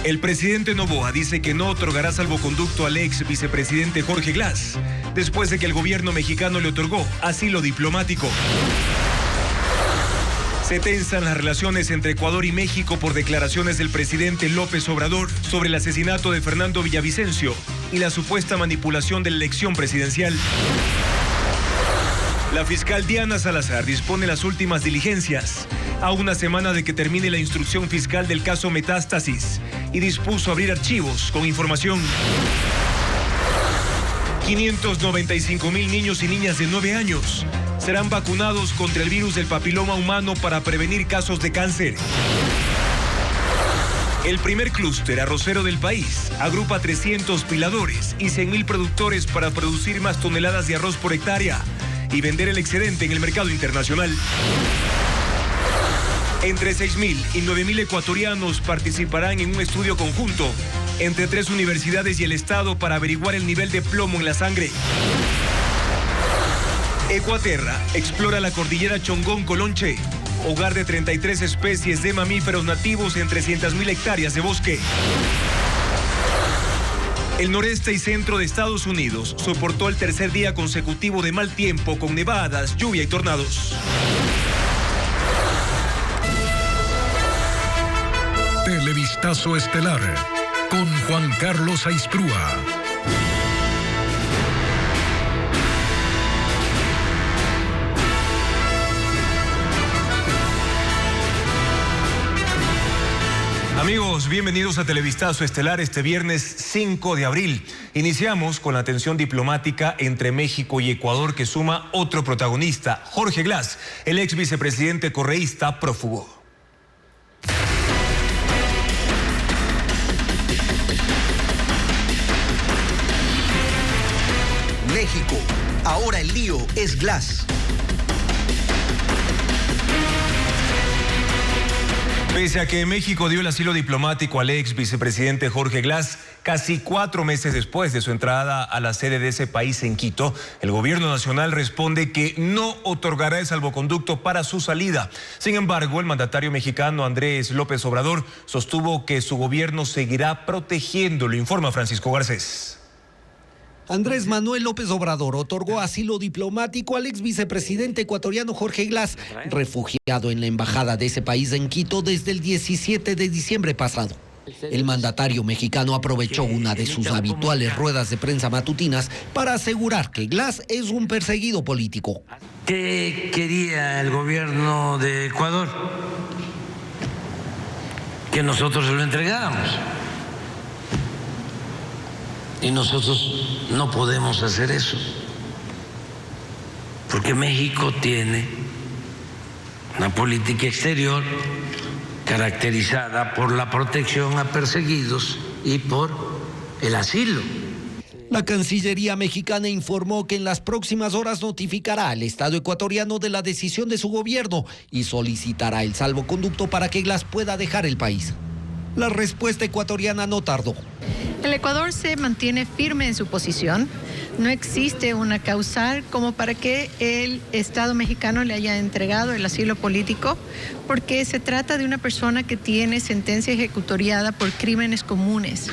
El presidente Noboa dice que no otorgará salvoconducto al ex vicepresidente Jorge Glass, después de que el gobierno mexicano le otorgó asilo diplomático. Se tensan las relaciones entre Ecuador y México por declaraciones del presidente López Obrador sobre el asesinato de Fernando Villavicencio y la supuesta manipulación de la elección presidencial. La fiscal Diana Salazar dispone las últimas diligencias a una semana de que termine la instrucción fiscal del caso Metástasis y dispuso abrir archivos con información. 595,000 niños y niñas de 9 años serán vacunados contra el virus del papiloma humano para prevenir casos de cáncer. El primer clúster arrocero del país agrupa 300 piladores y 100,000 productores para producir más toneladas de arroz por hectárea y vender el excedente en el mercado internacional. Entre 6,000 y 9,000 ecuatorianos participarán en un estudio conjunto entre 3 universidades y el Estado para averiguar el nivel de plomo en la sangre. Ecuaterra explora la cordillera Chongón-Colonche, hogar de 33 especies de mamíferos nativos en 300,000 hectáreas de bosque. El noreste y centro de Estados Unidos soportó el tercer día consecutivo de mal tiempo con nevadas, lluvia y tornados. Televistazo estelar con Juan Carlos Aizprúa. Amigos, bienvenidos a Televistazo Estelar este viernes 5 de abril. Iniciamos con la tensión diplomática entre México y Ecuador que suma otro protagonista, Jorge Glass, el ex vicepresidente correísta prófugo. México, ahora el lío es Glass. Pese a que México dio el asilo diplomático al ex vicepresidente Jorge Glass, casi 4 meses después de su entrada a la sede de ese país en Quito, el gobierno nacional responde que no otorgará el salvoconducto para su salida. Sin embargo, el mandatario mexicano Andrés López Obrador sostuvo que su gobierno seguirá protegiéndolo, informa Francisco Garcés. Andrés Manuel López Obrador otorgó asilo diplomático al ex vicepresidente ecuatoriano Jorge Glass, refugiado en la embajada de ese país en Quito desde el 17 de diciembre pasado. El mandatario mexicano aprovechó una de sus habituales ruedas de prensa matutinas para asegurar que Glass es un perseguido político. ¿Qué quería el gobierno de Ecuador? Que nosotros se lo entregáramos. Y nosotros no podemos hacer eso, porque México tiene una política exterior caracterizada por la protección a perseguidos y por el asilo. La Cancillería mexicana informó que en las próximas horas notificará al Estado ecuatoriano de la decisión de su gobierno y solicitará el salvoconducto para que Glass pueda dejar el país. La respuesta ecuatoriana no tardó. El Ecuador se mantiene firme en su posición. No existe una causal como para que el Estado mexicano le haya entregado el asilo político, porque se trata de una persona que tiene sentencia ejecutoriada por crímenes comunes.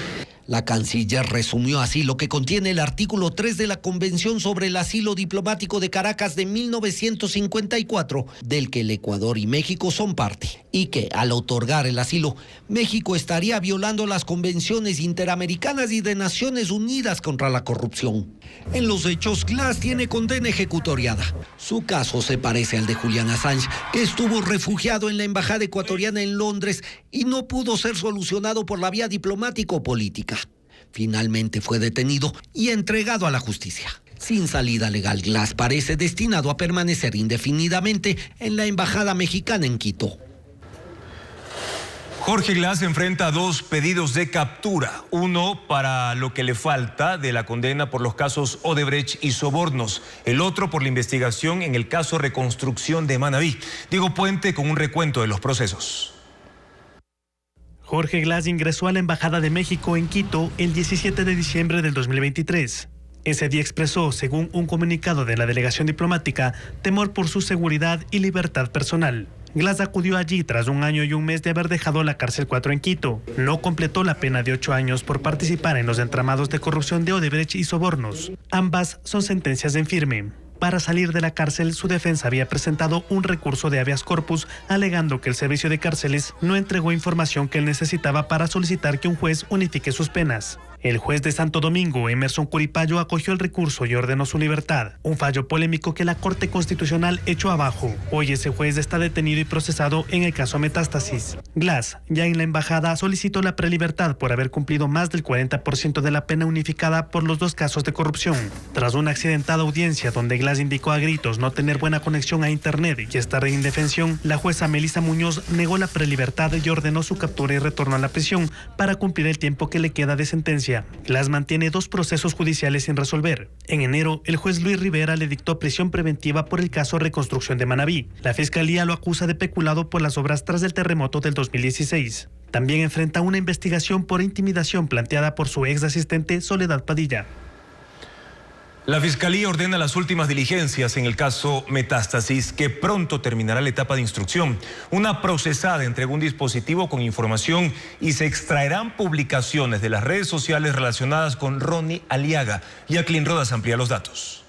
La canciller resumió así lo que contiene el artículo 3 de la Convención sobre el Asilo Diplomático de Caracas de 1954, del que el Ecuador y México son parte, y que al otorgar el asilo, México estaría violando las convenciones interamericanas y de Naciones Unidas contra la corrupción. En los hechos, Glass tiene condena ejecutoriada. Su caso se parece al de Julian Assange, que estuvo refugiado en la embajada ecuatoriana en Londres y no pudo ser solucionado por la vía diplomática o política. Finalmente fue detenido y entregado a la justicia. Sin salida legal, Glass parece destinado a permanecer indefinidamente en la embajada mexicana en Quito. Jorge Glass enfrenta 2 pedidos de captura, uno para lo que le falta de la condena por los casos Odebrecht y sobornos, el otro por la investigación en el caso Reconstrucción de Manabí. Diego Puente con un recuento de los procesos. Jorge Glass ingresó a la Embajada de México en Quito el 17 de diciembre del 2023. Ese día expresó, según un comunicado de la delegación diplomática, temor por su seguridad y libertad personal. Glass acudió allí tras 1 año y 1 mes de haber dejado la cárcel 4 en Quito. No completó la pena de 8 años por participar en los entramados de corrupción de Odebrecht y sobornos. Ambas son sentencias en firme. Para salir de la cárcel, su defensa había presentado un recurso de habeas corpus alegando que el servicio de cárceles no entregó información que él necesitaba para solicitar que un juez unifique sus penas. El juez de Santo Domingo, Emerson Curipayo, acogió el recurso y ordenó su libertad, un fallo polémico que la Corte Constitucional echó abajo. Hoy ese juez está detenido y procesado en el caso Metástasis. Glass, ya en la embajada, solicitó la prelibertad por haber cumplido más del 40% de la pena unificada por los 2 casos de corrupción. Tras una accidentada audiencia donde Glass indicó a gritos no tener buena conexión a internet y estar en indefensión, la jueza Melissa Muñoz negó la prelibertad y ordenó su captura y retorno a la prisión para cumplir el tiempo que le queda de sentencia. Glass mantiene 2 procesos judiciales sin resolver. En enero, el juez Luis Rivera le dictó prisión preventiva por el caso Reconstrucción de Manabí. La fiscalía lo acusa de peculado por las obras tras el terremoto del 2016. También enfrenta una investigación por intimidación planteada por su ex asistente Soledad Padilla. La Fiscalía ordena las últimas diligencias en el caso Metástasis, que pronto terminará la etapa de instrucción. Una procesada entregó un dispositivo con información y se extraerán publicaciones de las redes sociales relacionadas con Ronnie Aliaga. Jacqueline Rodas amplía los datos.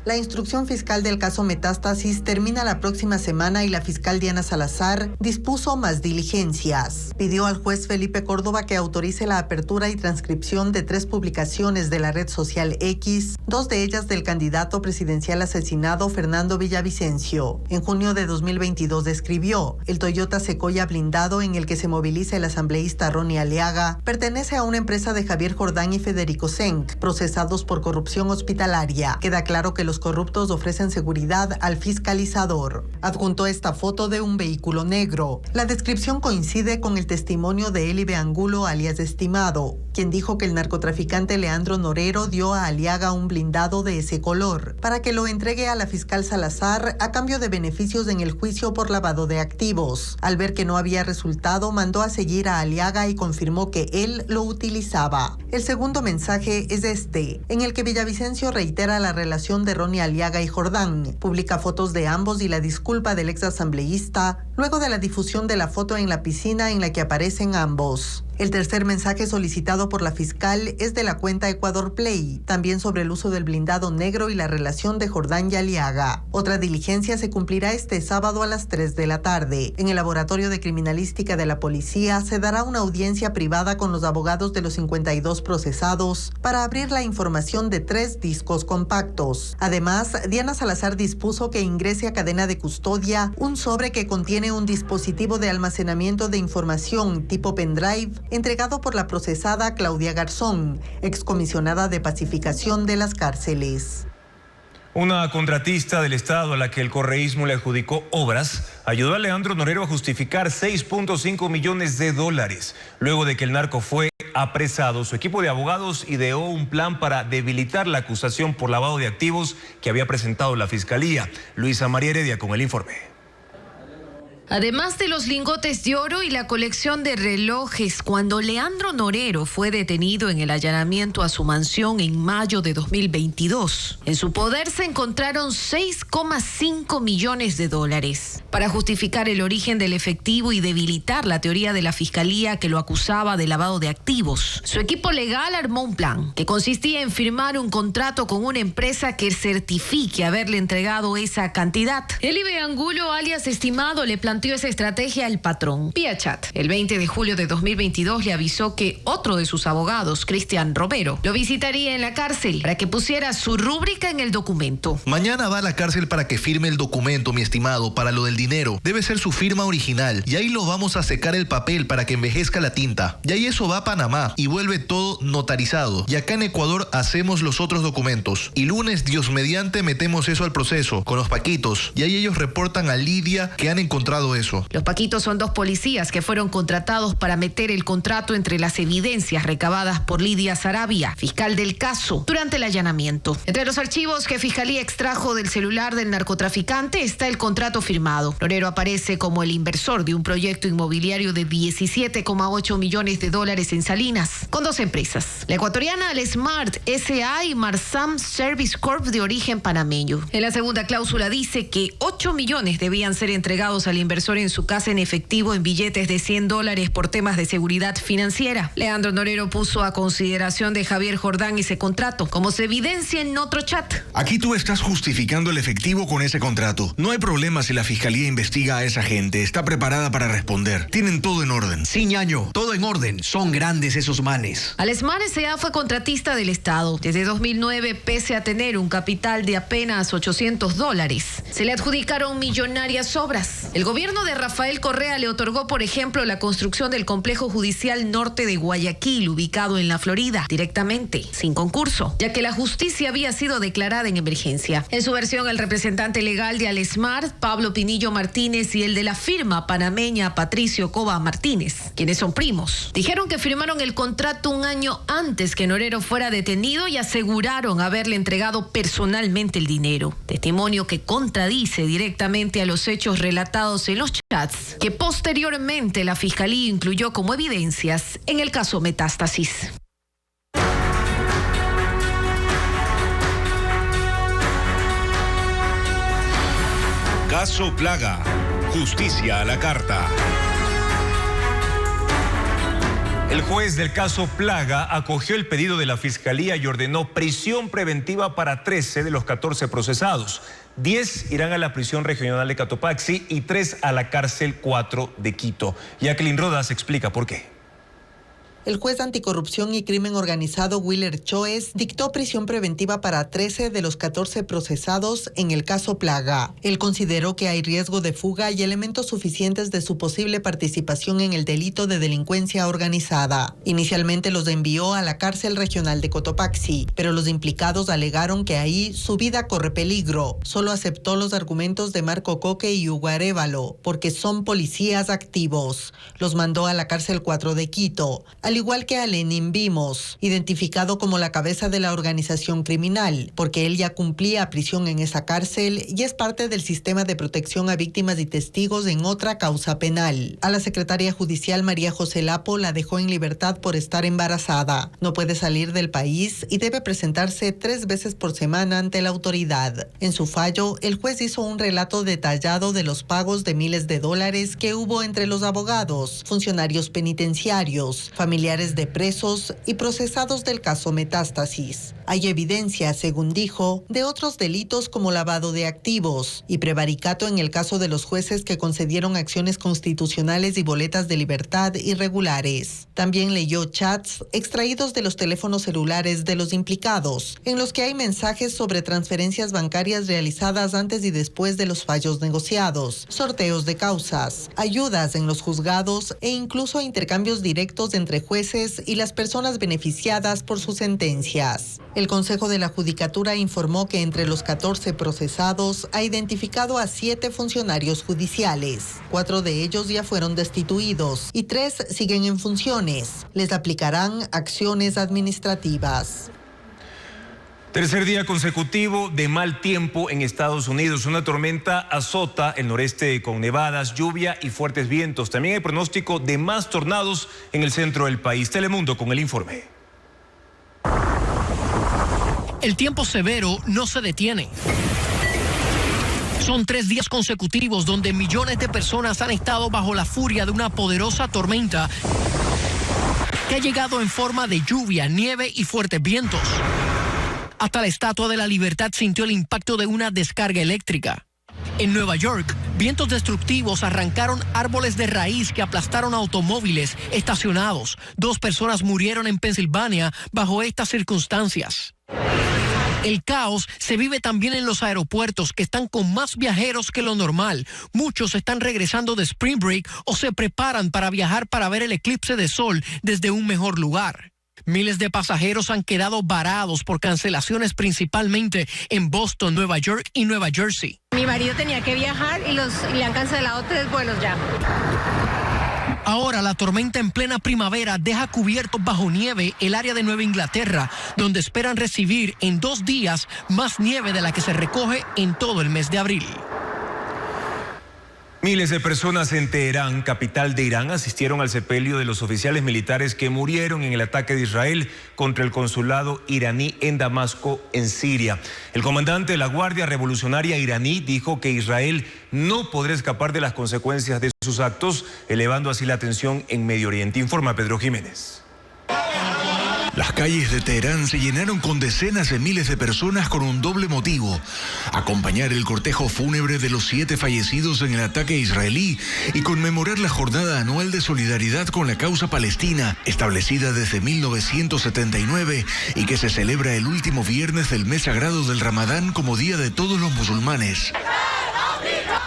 La instrucción fiscal del caso Metástasis termina la próxima semana y la fiscal Diana Salazar dispuso más diligencias. Pidió al juez Felipe Córdoba que autorice la apertura y transcripción de 3 publicaciones de la red social X, 2 de ellas del candidato presidencial asesinado Fernando Villavicencio. En junio de 2022 escribió: el Toyota Sequoia blindado en el que se moviliza el asambleísta Ronnie Aliaga pertenece a una empresa de Javier Jordán y Federico Senk, procesados por corrupción hospitalaria. Queda claro que los corruptos ofrecen seguridad al fiscalizador. Adjuntó esta foto de un vehículo negro. La descripción coincide con el testimonio de Eli Beangulo, alias Estimado, quien dijo que el narcotraficante Leandro Norero dio a Aliaga un blindado de ese color para que lo entregue a la fiscal Salazar a cambio de beneficios en el juicio por lavado de activos. Al ver que no había resultado, mandó a seguir a Aliaga y confirmó que él lo utilizaba. El segundo mensaje es este, en el que Villavicencio reitera la relación de Ronnie Aliaga y Jordán. Publica fotos de ambos y la disculpa del ex asambleísta luego de la difusión de la foto en la piscina en la que aparecen ambos. El tercer mensaje solicitado por la fiscal es de la cuenta Ecuador Play, también sobre el uso del blindado negro y la relación de Jordán y Aliaga. Otra diligencia se cumplirá este sábado a las 3 de la tarde. En el Laboratorio de Criminalística de la Policía se dará una audiencia privada con los abogados de los 52 procesados para abrir la información de 3 discos compactos. Además, Diana Salazar dispuso que ingrese a cadena de custodia un sobre que contiene un dispositivo de almacenamiento de información tipo pendrive entregado por la procesada Claudia Garzón, excomisionada de pacificación de las cárceles. Una contratista del Estado a la que el correísmo le adjudicó obras ayudó a Leandro Norero a justificar $6.5 millones. Luego de que el narco fue apresado, su equipo de abogados ideó un plan para debilitar la acusación por lavado de activos que había presentado la Fiscalía. Luisa María Heredia con el informe. Además de los lingotes de oro y la colección de relojes, cuando Leandro Norero fue detenido en el allanamiento a su mansión en mayo de 2022, en su poder se encontraron $6.5 millones. Para justificar el origen del efectivo y debilitar la teoría de la Fiscalía que lo acusaba de lavado de activos, su equipo legal armó un plan que consistía en firmar un contrato con una empresa que certifique haberle entregado esa cantidad. Eli Beangulo, alias Estimado, le planteó esa estrategia al patrón vía chat. El 20 de julio de 2022 le avisó que otro de sus abogados, Cristian Romero, lo visitaría en la cárcel para que pusiera su rúbrica en el documento. Mañana va a la cárcel para que firme el documento, mi estimado, para lo del dinero. Debe ser su firma original y ahí lo vamos a secar el papel para que envejezca la tinta. Y ahí eso va a Panamá y vuelve todo notarizado. Y acá en Ecuador hacemos los otros documentos. Y lunes, Dios mediante, metemos eso al proceso con los paquitos. Y ahí ellos reportan a Lidia que han encontrado eso. Los paquitos son 2 policías que fueron contratados para meter el contrato entre las evidencias recabadas por Lidia Sarabia, fiscal del caso, durante el allanamiento. Entre los archivos que Fiscalía extrajo del celular del narcotraficante está el contrato firmado. Norero aparece como el inversor de un proyecto inmobiliario de $17.8 millones en Salinas, con 2 empresas, la ecuatoriana Alsmart S.A. y Marsam Service Corp de origen panameño. En la segunda cláusula dice que $8 millones debían ser entregados al inversor inversor en su casa en efectivo en billetes de $100 por temas de seguridad financiera. Leandro Norero puso a consideración de Javier Jordán ese contrato, como se evidencia en otro chat. Aquí tú estás justificando el efectivo con ese contrato. No hay problema si la fiscalía investiga a esa gente. Está preparada para responder. Tienen todo en orden. Sí, ñaño, todo en orden. Son grandes esos manes. Alesmar S.A. fue contratista del Estado. Desde 2009, pese a tener un capital de apenas $800, se le adjudicaron millonarias obras. El gobierno de Rafael Correa le otorgó, por ejemplo, la construcción del complejo judicial norte de Guayaquil, ubicado en la Florida, directamente, sin concurso, ya que la justicia había sido declarada en emergencia. En su versión, el representante legal de Alesmar, Pablo Pinillo Martínez, y el de la firma panameña Patricio Cova Martínez, quienes son primos, dijeron que firmaron el contrato un año antes que Norero fuera detenido y aseguraron haberle entregado personalmente el dinero. Testimonio que contradice directamente a los hechos relatados en los chats, que posteriormente la Fiscalía incluyó como evidencias en el caso Metástasis. Caso Plaga. Justicia a la carta. El juez del caso Plaga acogió el pedido de la Fiscalía y ordenó prisión preventiva para 13 de los 14 procesados. 10 irán a la prisión regional de Cotopaxi y 3 a la cárcel 4 de Quito. Jacqueline Rodas explica por qué. El juez anticorrupción y crimen organizado Willer Choes dictó prisión preventiva para 13 de los 14 procesados en el caso Plaga. Él consideró que hay riesgo de fuga y elementos suficientes de su posible participación en el delito de delincuencia organizada. Inicialmente los envió a la cárcel regional de Cotopaxi, pero los implicados alegaron que ahí su vida corre peligro. Solo aceptó los argumentos de Marco Coque y Hugo Arévalo, porque son policías activos. Los mandó a la cárcel 4 de Quito, al igual que a Lenin Vimos, identificado como la cabeza de la organización criminal, porque él ya cumplía prisión en esa cárcel y es parte del sistema de protección a víctimas y testigos en otra causa penal. A la secretaria judicial María José Lapo la dejó en libertad por estar embarazada. No puede salir del país y debe presentarse 3 veces por semana ante la autoridad. En su fallo, el juez hizo un relato detallado de los pagos de miles de dólares que hubo entre los abogados, funcionarios penitenciarios, familiares de presos y procesados del caso Metástasis. Hay evidencia, según dijo, de otros delitos como lavado de activos y prevaricato en el caso de los jueces que concedieron acciones constitucionales y boletas de libertad irregulares. También leyó chats extraídos de los teléfonos celulares de los implicados, en los que hay mensajes sobre transferencias bancarias realizadas antes y después de los fallos negociados, sorteos de causas, ayudas en los juzgados e incluso intercambios directos entre jueces y las personas beneficiadas por sus sentencias. El Consejo de la Judicatura informó que entre los 14 procesados ha identificado a 7 funcionarios judiciales. 4 de ellos ya fueron destituidos y 3 siguen en funciones. Les aplicarán acciones administrativas. Tercer día consecutivo de mal tiempo en Estados Unidos. Una tormenta azota el noreste con nevadas, lluvia y fuertes vientos. También hay pronóstico de más tornados en el centro del país. Telemundo con el informe. El tiempo severo no se detiene. Son 3 días consecutivos donde millones de personas han estado bajo la furia de una poderosa tormenta que ha llegado en forma de lluvia, nieve y fuertes vientos. Hasta la Estatua de la Libertad sintió el impacto de una descarga eléctrica. En Nueva York, vientos destructivos arrancaron árboles de raíz que aplastaron automóviles estacionados. 2 personas murieron en Pensilvania bajo estas circunstancias. El caos se vive también en los aeropuertos, que están con más viajeros que lo normal. Muchos están regresando de Spring Break o se preparan para viajar para ver el eclipse de sol desde un mejor lugar. Miles de pasajeros han quedado varados por cancelaciones, principalmente en Boston, Nueva York y Nueva Jersey. Mi marido tenía que viajar y le han cancelado 3 vuelos ya. Ahora la tormenta en plena primavera deja cubierto bajo nieve el área de Nueva Inglaterra, donde esperan recibir en 2 días más nieve de la que se recoge en todo el mes de abril. Miles de personas en Teherán, capital de Irán, asistieron al sepelio de los oficiales militares que murieron en el ataque de Israel contra el consulado iraní en Damasco, en Siria. El comandante de la Guardia Revolucionaria iraní dijo que Israel no podrá escapar de las consecuencias de sus actos, elevando así la tensión en Medio Oriente. Informa Pedro Jiménez. Las calles de Teherán se llenaron con decenas de miles de personas con un doble motivo: acompañar el cortejo fúnebre de los 7 fallecidos en el ataque israelí y conmemorar la jornada anual de solidaridad con la causa palestina, establecida desde 1979 y que se celebra el último viernes del mes sagrado del Ramadán como día de todos los musulmanes.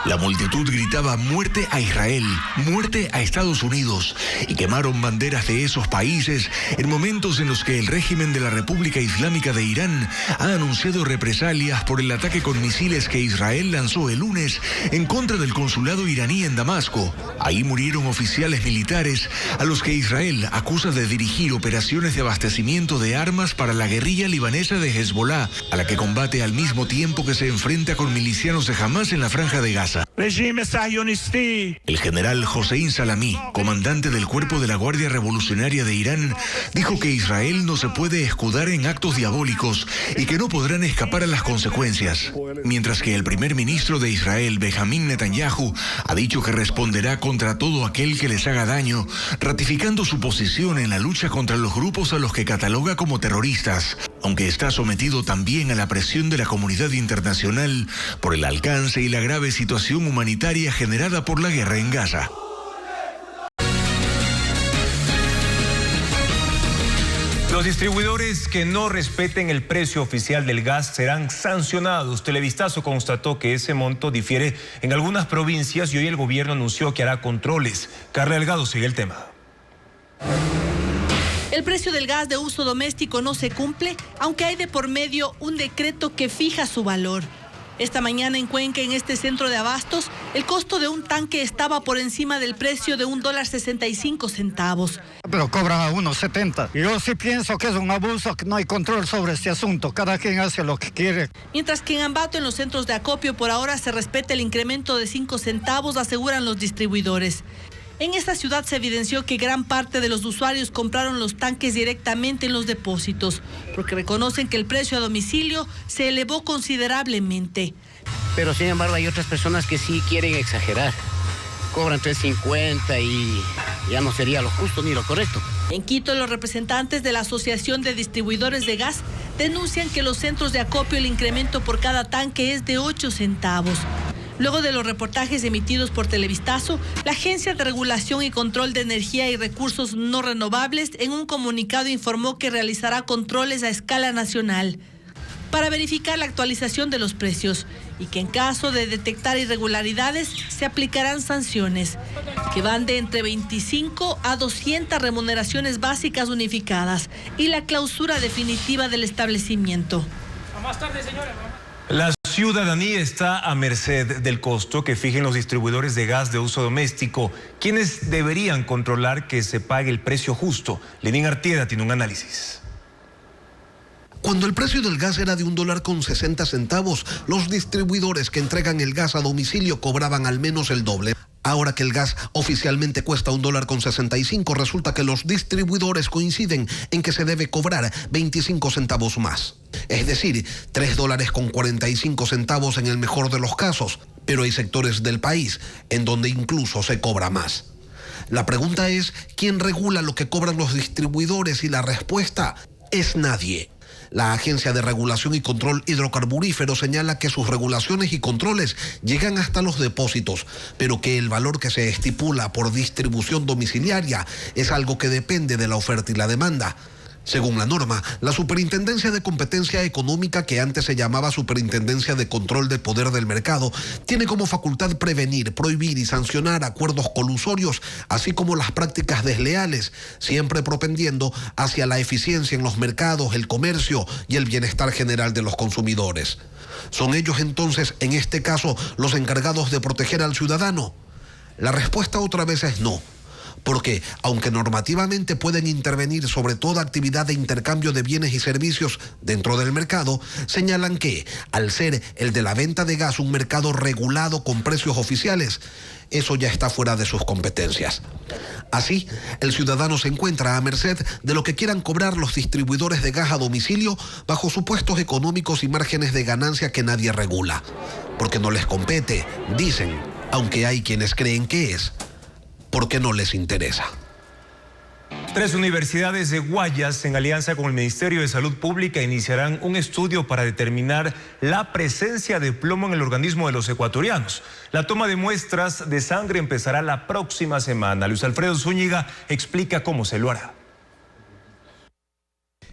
La multitud gritaba muerte a Israel, muerte a Estados Unidos, y quemaron banderas de esos países en momentos en los que el régimen de la República Islámica de Irán ha anunciado represalias por el ataque con misiles que Israel lanzó el lunes en contra del consulado iraní en Damasco. Ahí murieron oficiales militares a los que Israel acusa de dirigir operaciones de abastecimiento de armas para la guerrilla libanesa de Hezbollah, a la que combate al mismo tiempo que se enfrenta con milicianos de Hamas en la Franja de Gaza. El general Hossein Salami, comandante del cuerpo de la Guardia Revolucionaria de Irán, dijo que Israel no se puede escudar en actos diabólicos y que no podrán escapar a las consecuencias. Mientras que el primer ministro de Israel, Benjamín Netanyahu, ha dicho que responderá contra todo aquel que les haga daño, ratificando su posición en la lucha contra los grupos a los que cataloga como terroristas, aunque está sometido también a la presión de la comunidad internacional por el alcance y la grave situación humanitaria generada por la guerra en Gaza. Los distribuidores que no respeten el precio oficial del gas serán sancionados. Televistazo constató que ese monto difiere en algunas provincias y hoy el gobierno anunció que hará controles. Carla Delgado sigue el tema. El precio del gas de uso doméstico no se cumple, aunque hay de por medio un decreto que fija su valor. Esta mañana en Cuenca, en este centro de abastos, el costo de un tanque estaba por encima del precio de $1.65. Pero cobran a 1.70. Yo sí pienso que es un abuso, que no hay control sobre este asunto. Cada quien hace lo que quiere. Mientras que en Ambato, en los centros de acopio, por ahora se respeta el incremento de 5 centavos, aseguran los distribuidores. En esta ciudad se evidenció que gran parte de los usuarios compraron los tanques directamente en los depósitos, porque reconocen que el precio a domicilio se elevó considerablemente. Pero sin embargo hay otras personas que sí quieren exagerar. Cobran $3.50 y ya no sería lo justo ni lo correcto. En Quito, los representantes de la Asociación de Distribuidores de Gas denuncian que los centros de acopio el incremento por cada tanque es de 8 centavos. Luego de los reportajes emitidos por Televistazo, la Agencia de Regulación y Control de Energía y Recursos No Renovables en un comunicado informó que realizará controles a escala nacional para verificar la actualización de los precios y que en caso de detectar irregularidades se aplicarán sanciones que van de entre 25 a 200 remuneraciones básicas unificadas y la clausura definitiva del establecimiento. A más tarde, señora. La ciudadanía está a merced del costo que fijen los distribuidores de gas de uso doméstico, quienes deberían controlar que se pague el precio justo. Lenín Artieda tiene un análisis. Cuando el precio del gas era de $1.60, los distribuidores que entregan el gas a domicilio cobraban al menos el doble. Ahora que el gas oficialmente cuesta $1.65, resulta que los distribuidores coinciden en que se debe cobrar 25 centavos más. Es decir, $3.45 en el mejor de los casos. Pero hay sectores del país en donde incluso se cobra más. La pregunta es, ¿quién regula lo que cobran los distribuidores? Y la respuesta es nadie. La Agencia de Regulación y Control Hidrocarburífero señala que sus regulaciones y controles llegan hasta los depósitos, pero que el valor que se estipula por distribución domiciliaria es algo que depende de la oferta y la demanda. Según la norma, la Superintendencia de Competencia Económica, que antes se llamaba Superintendencia de Control del Poder del Mercado, tiene como facultad prevenir, prohibir y sancionar acuerdos colusorios, así como las prácticas desleales, siempre propendiendo hacia la eficiencia en los mercados, el comercio y el bienestar general de los consumidores. ¿Son ellos entonces, en este caso, los encargados de proteger al ciudadano? La respuesta otra vez es no. porque, aunque normativamente pueden intervenir sobre toda actividad de intercambio de bienes y servicios dentro del mercado, señalan que, al ser el de la venta de gas un mercado regulado con precios oficiales, eso ya está fuera de sus competencias. Así, el ciudadano se encuentra a merced de lo que quieran cobrar los distribuidores de gas a domicilio bajo supuestos económicos y márgenes de ganancia que nadie regula. Porque no les compete, dicen, aunque hay quienes creen que es, porque no les interesa. 3 universidades de Guayas, en alianza con el Ministerio de Salud Pública, iniciarán un estudio para determinar la presencia de plomo en el organismo de los ecuatorianos. La toma de muestras de sangre empezará la próxima semana. Luis Alfredo Zúñiga explica cómo se lo hará.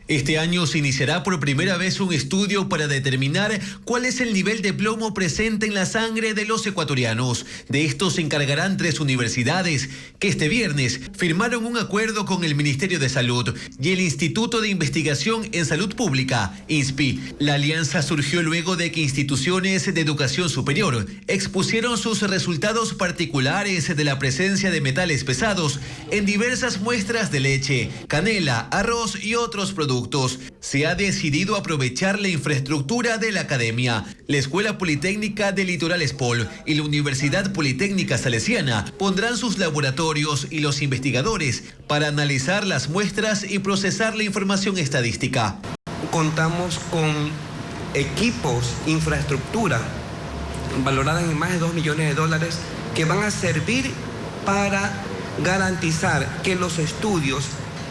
Este año se iniciará por primera vez un estudio para determinar cuál es el nivel de plomo presente en la sangre de los ecuatorianos. De esto se encargarán 3 universidades que este viernes firmaron un acuerdo con el Ministerio de Salud y el Instituto de Investigación en Salud Pública, INSPI. La alianza surgió luego de que instituciones de educación superior expusieron sus resultados particulares de la presencia de metales pesados en diversas muestras de leche, canela, arroz y otros productos. Se ha decidido aprovechar la infraestructura de la academia. La Escuela Politécnica del Litoral ESPOL y la Universidad Politécnica Salesiana pondrán sus laboratorios y los investigadores para analizar las muestras y procesar la información estadística. Contamos con equipos, infraestructura valorada en más de $2 millones que van a servir para garantizar que los estudios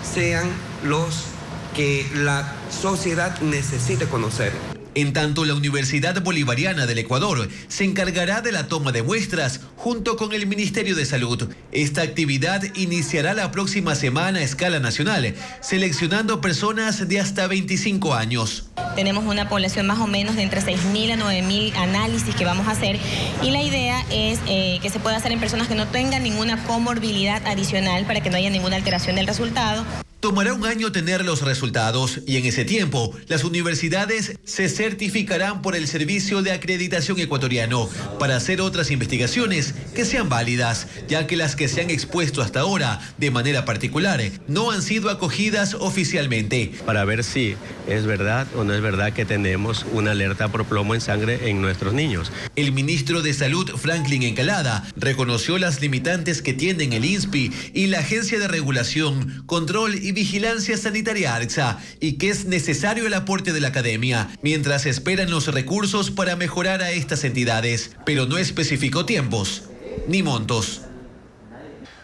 sean los que la sociedad necesite conocer. En tanto, la Universidad Bolivariana del Ecuador se encargará de la toma de muestras junto con el Ministerio de Salud. Esta actividad iniciará la próxima semana a escala nacional, seleccionando personas de hasta 25 años. Tenemos una población más o menos de entre 6.000 a 9.000 análisis que vamos a hacer y la idea es que se pueda hacer en personas que no tengan ninguna comorbilidad adicional para que no haya ninguna alteración del resultado. Tomará un año tener los resultados y en ese tiempo las universidades se certificarán por el Servicio de Acreditación Ecuatoriano para hacer otras investigaciones que sean válidas, ya que las que se han expuesto hasta ahora de manera particular no han sido acogidas oficialmente. Para ver si es verdad o no es verdad que tenemos una alerta por plomo en sangre en nuestros niños. El ministro de Salud, Franklin Encalada, reconoció las limitantes que tienen el INSPI y la Agencia de Regulación, Control y Vigilancia Sanitaria ARCSA y que es necesario el aporte de la academia, mientras esperan los recursos para mejorar a estas entidades, pero no especificó tiempos ni montos.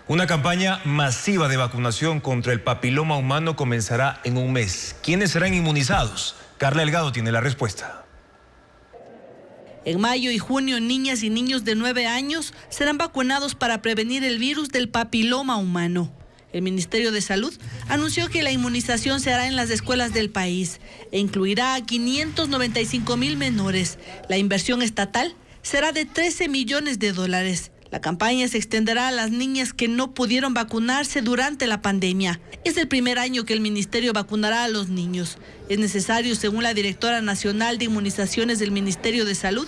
Una campaña masiva de vacunación contra el papiloma humano comenzará en un mes. ¿Quiénes serán inmunizados? Carla Delgado tiene la respuesta. En mayo y junio, niñas y niños de 9 años serán vacunados para prevenir el virus del papiloma humano. El Ministerio de Salud anunció que la inmunización se hará en las escuelas del país e incluirá a 595,000 menores. La inversión estatal será de $13 millones. La campaña se extenderá a las niñas que no pudieron vacunarse durante la pandemia. Es el primer año que el ministerio vacunará a los niños. Es necesario, según la directora nacional de inmunizaciones del Ministerio de Salud,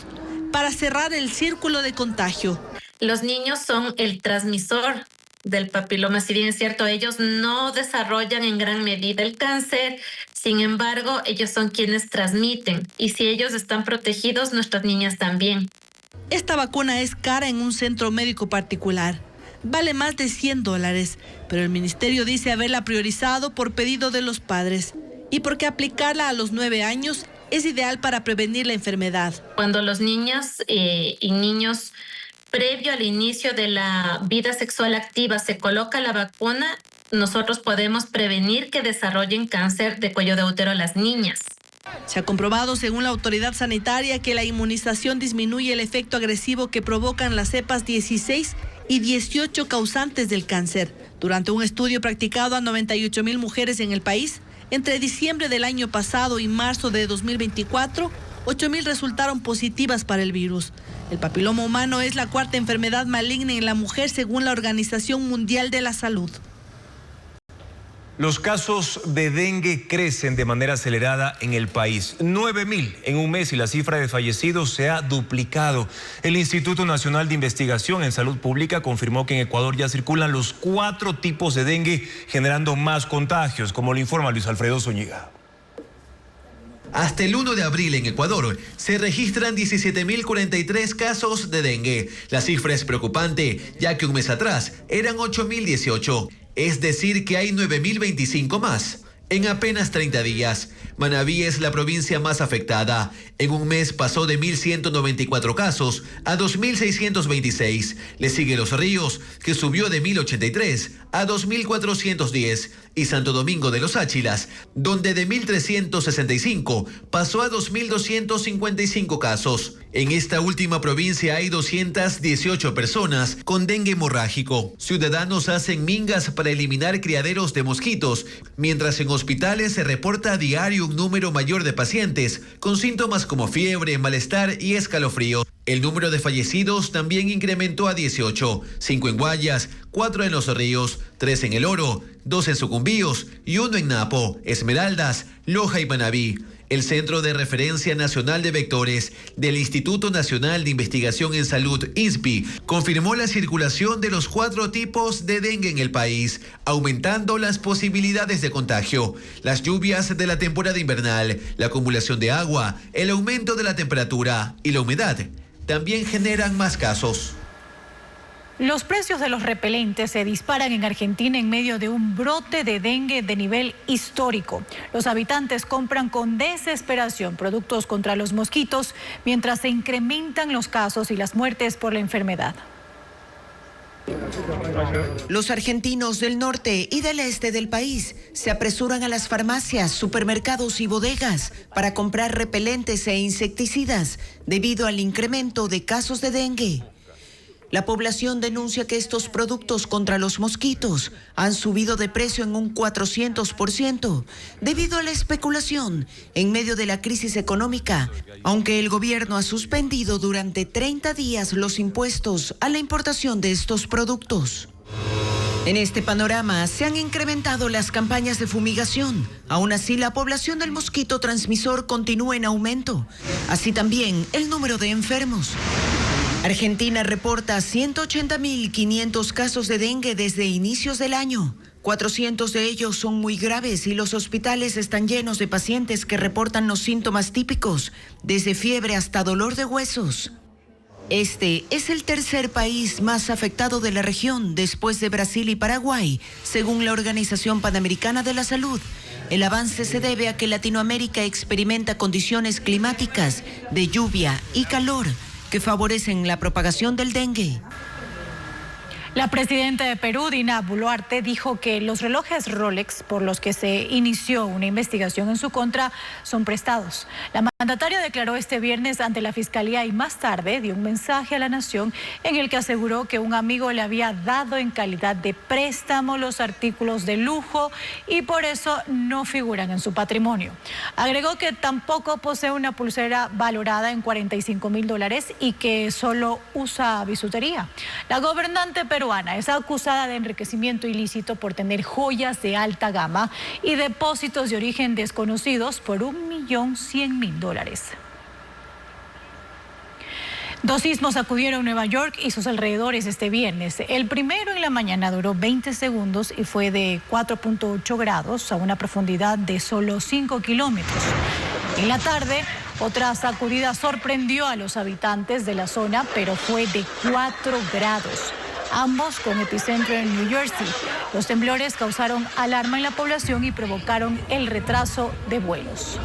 para cerrar el círculo de contagio. Los niños son el transmisor del papiloma. Si bien es cierto, ellos no desarrollan en gran medida el cáncer, sin embargo, ellos son quienes transmiten. Y si ellos están protegidos, nuestras niñas también. Esta vacuna es cara en un centro médico particular. Vale más de $100, pero el ministerio dice haberla priorizado por pedido de los padres y porque aplicarla a los 9 años es ideal para prevenir la enfermedad. Cuando los niños y niños previo al inicio de la vida sexual activa se coloca la vacuna, nosotros podemos prevenir que desarrollen cáncer de cuello de útero a las niñas. Se ha comprobado, según la autoridad sanitaria, que la inmunización disminuye el efecto agresivo que provocan las cepas 16 y 18 causantes del cáncer. Durante un estudio practicado a 98,000 mujeres en el país, entre diciembre del año pasado y marzo de 2024, 8,000 resultaron positivas para el virus. El papiloma humano es la 4ª enfermedad maligna en la mujer según la Organización Mundial de la Salud. Los casos de dengue crecen de manera acelerada en el país. 9.000 en un mes y la cifra de fallecidos se ha duplicado. El Instituto Nacional de Investigación en Salud Pública confirmó que en Ecuador ya circulan los 4 tipos de dengue, generando más contagios, como lo informa Luis Alfredo Zúñiga. Hasta el 1 de abril en Ecuador se registran 17.043 casos de dengue. La cifra es preocupante, ya que un mes atrás eran 8.018. Es decir, que hay 9.025 más en apenas 30 días. Manabí es la provincia más afectada. En un mes pasó de 1.194 casos a 2.626. Le sigue Los Ríos, que subió de 1.083 a 2.410. Y Santo Domingo de los Áchilas, donde de 1.365 pasó a 2.255 casos. En esta última provincia hay 218 personas con dengue hemorrágico. Ciudadanos hacen mingas para eliminar criaderos de mosquitos, mientras en hospitales se reporta a diario un número mayor de pacientes con síntomas como fiebre, malestar y escalofrío. El número de fallecidos también incrementó a 18, 5 en Guayas, 4 en Los Ríos, 3 en El Oro, 2 en Sucumbíos y 1 en Napo, Esmeraldas, Loja y Manabí. El Centro de Referencia Nacional de Vectores del Instituto Nacional de Investigación en Salud, INSPI, confirmó la circulación de los 4 tipos de dengue en el país, aumentando las posibilidades de contagio. Las lluvias de la temporada invernal, la acumulación de agua, el aumento de la temperatura y la humedad también generan más casos. Los precios de los repelentes se disparan en Argentina en medio de un brote de dengue de nivel histórico. Los habitantes compran con desesperación productos contra los mosquitos mientras se incrementan los casos y las muertes por la enfermedad. Los argentinos del norte y del este del país se apresuran a las farmacias, supermercados y bodegas para comprar repelentes e insecticidas debido al incremento de casos de dengue. La población denuncia que estos productos contra los mosquitos han subido de precio en un 400% debido a la especulación en medio de la crisis económica, aunque el gobierno ha suspendido durante 30 días los impuestos a la importación de estos productos. En este panorama se han incrementado las campañas de fumigación. Aún así, la población del mosquito transmisor continúa en aumento, así también el número de enfermos. Argentina reporta 180.500 casos de dengue desde inicios del año. 400 de ellos son muy graves y los hospitales están llenos de pacientes que reportan los síntomas típicos, desde fiebre hasta dolor de huesos. Este es el tercer país más afectado de la región después de Brasil y Paraguay, según la Organización Panamericana de la Salud. El avance se debe a que Latinoamérica experimenta condiciones climáticas de lluvia y calor que favorecen la propagación del dengue. La presidenta de Perú, Dina Boluarte, dijo que los relojes Rolex por los que se inició una investigación en su contra son prestados. La mandataria declaró este viernes ante la Fiscalía y más tarde dio un mensaje a la nación en el que aseguró que un amigo le había dado en calidad de préstamo los artículos de lujo y por eso no figuran en su patrimonio. Agregó que tampoco posee una pulsera valorada en $45.000 y que solo usa bisutería. La gobernante peruana es acusada de enriquecimiento ilícito por tener joyas de alta gama y depósitos de origen desconocidos por $1.100.000. 2 sismos sacudieron Nueva York y sus alrededores este viernes. El primero en la mañana duró 20 segundos y fue de 4.8 grados a una profundidad de solo 5 kilómetros. En la tarde, otra sacudida sorprendió a los habitantes de la zona, pero fue de 4 grados. Ambos con epicentro en New Jersey. Los temblores causaron alarma en la población y provocaron el retraso de vuelos.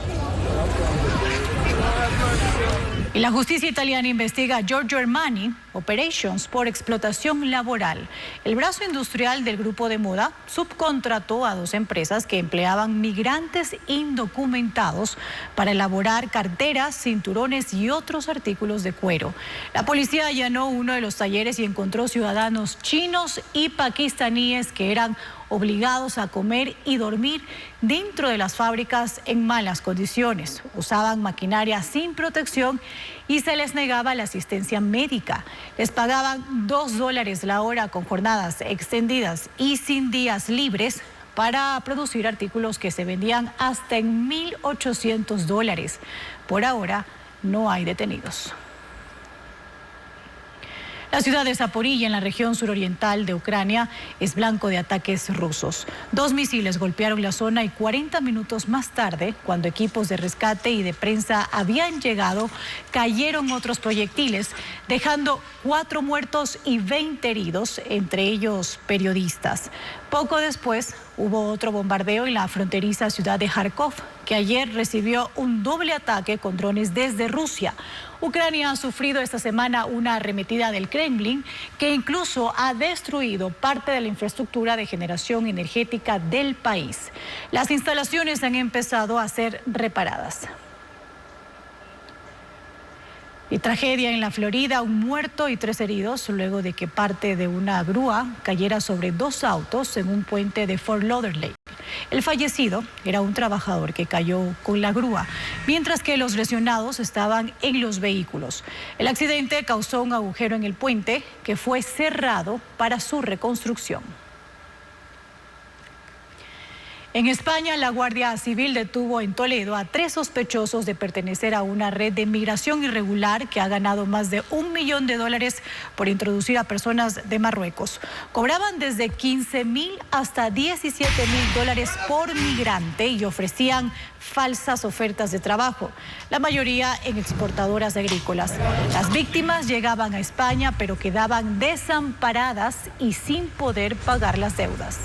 Y la justicia italiana investiga a Giorgio Armani Operations por explotación laboral. El brazo industrial del grupo de moda subcontrató a 2 empresas que empleaban migrantes indocumentados para elaborar carteras, cinturones y otros artículos de cuero. La policía allanó uno de los talleres y encontró ciudadanos chinos y pakistaníes que eran obligados a comer y dormir dentro de las fábricas en malas condiciones. Usaban maquinaria sin protección y se les negaba la asistencia médica. Les pagaban $2 la hora con jornadas extendidas y sin días libres para producir artículos que se vendían hasta en $1.800. Por ahora no hay detenidos. La ciudad de Zaporilla, en la región suroriental de Ucrania, es blanco de ataques rusos. 2 misiles golpearon la zona y 40 minutos más tarde, cuando equipos de rescate y de prensa habían llegado, cayeron otros proyectiles, dejando 4 muertos y 20 heridos, entre ellos periodistas. Poco después hubo otro bombardeo en la fronteriza ciudad de Kharkov, que ayer recibió un doble ataque con drones desde Rusia. Ucrania ha sufrido esta semana una arremetida del Kremlin que incluso ha destruido parte de la infraestructura de generación energética del país. Las instalaciones han empezado a ser reparadas. Y tragedia en la Florida, un muerto y 3 heridos luego de que parte de una grúa cayera sobre 2 autos en un puente de Fort Lauderdale. El fallecido era un trabajador que cayó con la grúa, mientras que los lesionados estaban en los vehículos. El accidente causó un agujero en el puente que fue cerrado para su reconstrucción. En España, la Guardia Civil detuvo en Toledo a 3 sospechosos de pertenecer a una red de migración irregular que ha ganado más de $1 millón por introducir a personas de Marruecos. Cobraban desde $15,000 hasta $17,000 por migrante y ofrecían falsas ofertas de trabajo, la mayoría en exportadoras agrícolas. Las víctimas llegaban a España, pero quedaban desamparadas y sin poder pagar las deudas.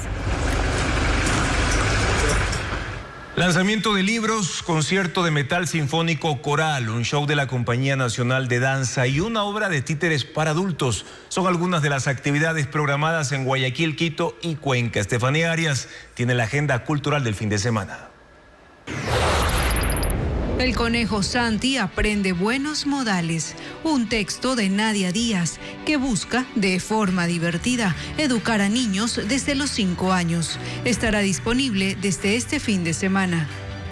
Lanzamiento de libros, concierto de metal sinfónico coral, un show de la Compañía Nacional de Danza y una obra de títeres para adultos. Son algunas de las actividades programadas en Guayaquil, Quito y Cuenca. Estefanía Arias tiene la agenda cultural del fin de semana. El conejo Santi aprende buenos modales, un texto de Nadia Díaz que busca, de forma divertida, educar a niños desde los 5 años. Estará disponible desde este fin de semana.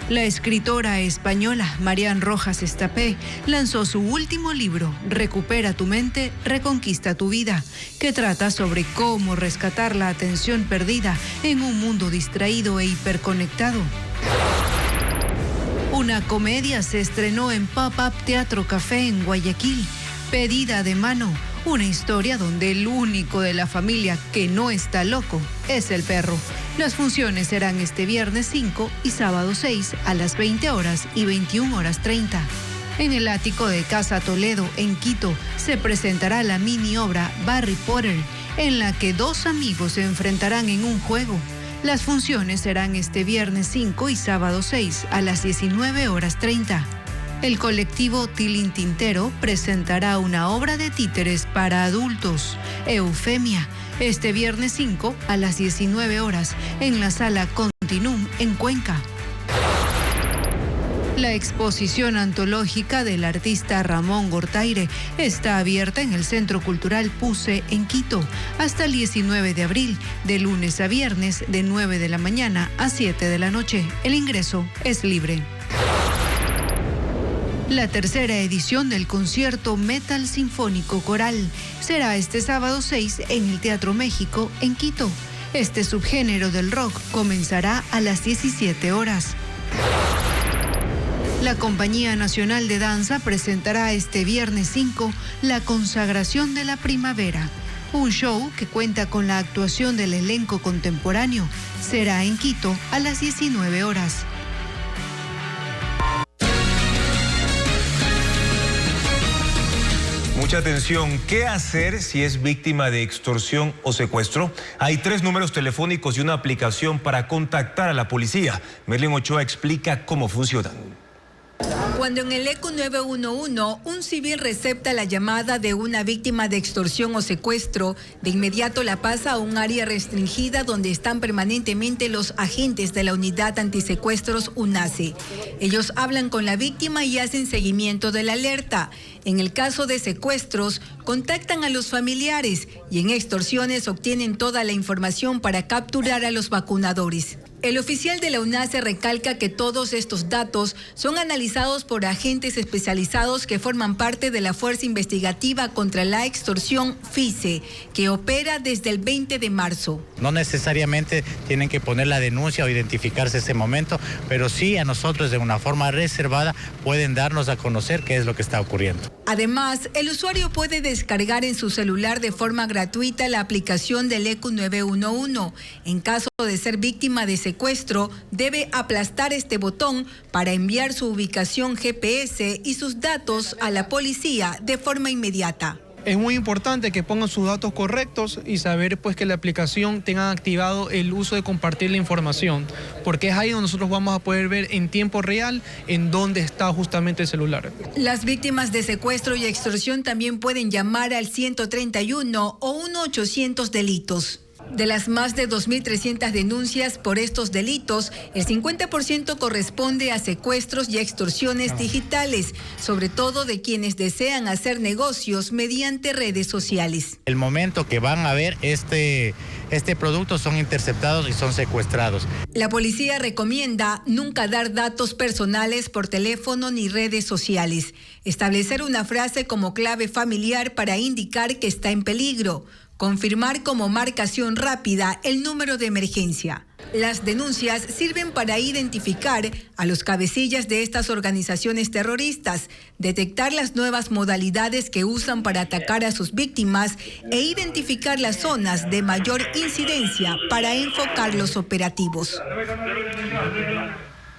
La escritora española Marian Rojas Estapé lanzó su último libro, Recupera tu mente, reconquista tu vida, que trata sobre cómo rescatar la atención perdida en un mundo distraído e hiperconectado. Una comedia se estrenó en Pop-Up Teatro Café en Guayaquil, Pedida de mano, una historia donde el único de la familia que no está loco es el perro. Las funciones serán este viernes 5 y sábado 6 a las 20 horas y 21:30. En el ático de Casa Toledo, en Quito, se presentará la mini obra Barry Potter, en la que 2 amigos se enfrentarán en un juego. Las funciones serán este viernes 5 y sábado 6 a las 19:30. El colectivo Tilín Tintero presentará una obra de títeres para adultos, Eufemia, este viernes 5 a las 19 horas en la Sala Continuum en Cuenca. La exposición antológica del artista Ramón Gortaire está abierta en el Centro Cultural Puse en Quito hasta el 19 de abril, de lunes a viernes de 9 de la mañana a 7 de la noche. El ingreso es libre. La tercera edición del concierto Metal Sinfónico Coral será este sábado 6 en el Teatro México en Quito. Este subgénero del rock comenzará a las 17 horas. La Compañía Nacional de Danza presentará este viernes 5 La Consagración de la Primavera, un show que cuenta con la actuación del elenco contemporáneo. Será en Quito a las 19 horas. Mucha atención, ¿qué hacer si es víctima de extorsión o secuestro? Hay 3 números telefónicos y una aplicación para contactar a la policía. Merlin Ochoa explica cómo funcionan. Cuando en el ECO 911 un civil recepta la llamada de una víctima de extorsión o secuestro, de inmediato la pasa a un área restringida donde están permanentemente los agentes de la Unidad Antisecuestros UNACE. Ellos hablan con la víctima y hacen seguimiento de la alerta. En el caso de secuestros, contactan a los familiares y en extorsiones obtienen toda la información para capturar a los vacunadores. El oficial de la UNACE recalca que todos estos datos son analizados por agentes especializados que forman parte de la Fuerza Investigativa contra la Extorsión, FICE, que opera desde el 20 de marzo. No necesariamente tienen que poner la denuncia o identificarse ese momento, pero sí a nosotros de una forma reservada pueden darnos a conocer qué es lo que está ocurriendo. Además, el usuario puede descargar en su celular de forma gratuita la aplicación del ECU 911. En caso de ser víctima de secuestro, debe aplastar este botón para enviar su ubicación GPS y sus datos a la policía de forma inmediata. Es muy importante que pongan sus datos correctos y saber pues que la aplicación tenga activado el uso de compartir la información, porque es ahí donde nosotros vamos a poder ver en tiempo real en dónde está justamente el celular. Las víctimas de secuestro y extorsión también pueden llamar al 131 o 1-800 delitos. De las más de 2.300 denuncias por estos delitos, el 50% corresponde a secuestros y extorsiones digitales, sobre todo de quienes desean hacer negocios mediante redes sociales. El momento que van a ver este producto son interceptados y son secuestrados. La policía recomienda nunca dar datos personales por teléfono ni redes sociales. Establecer una frase como clave familiar para indicar que está en peligro. Confirmar como marcación rápida el número de emergencia. Las denuncias sirven para identificar a los cabecillas de estas organizaciones terroristas, detectar las nuevas modalidades que usan para atacar a sus víctimas e identificar las zonas de mayor incidencia para enfocar los operativos.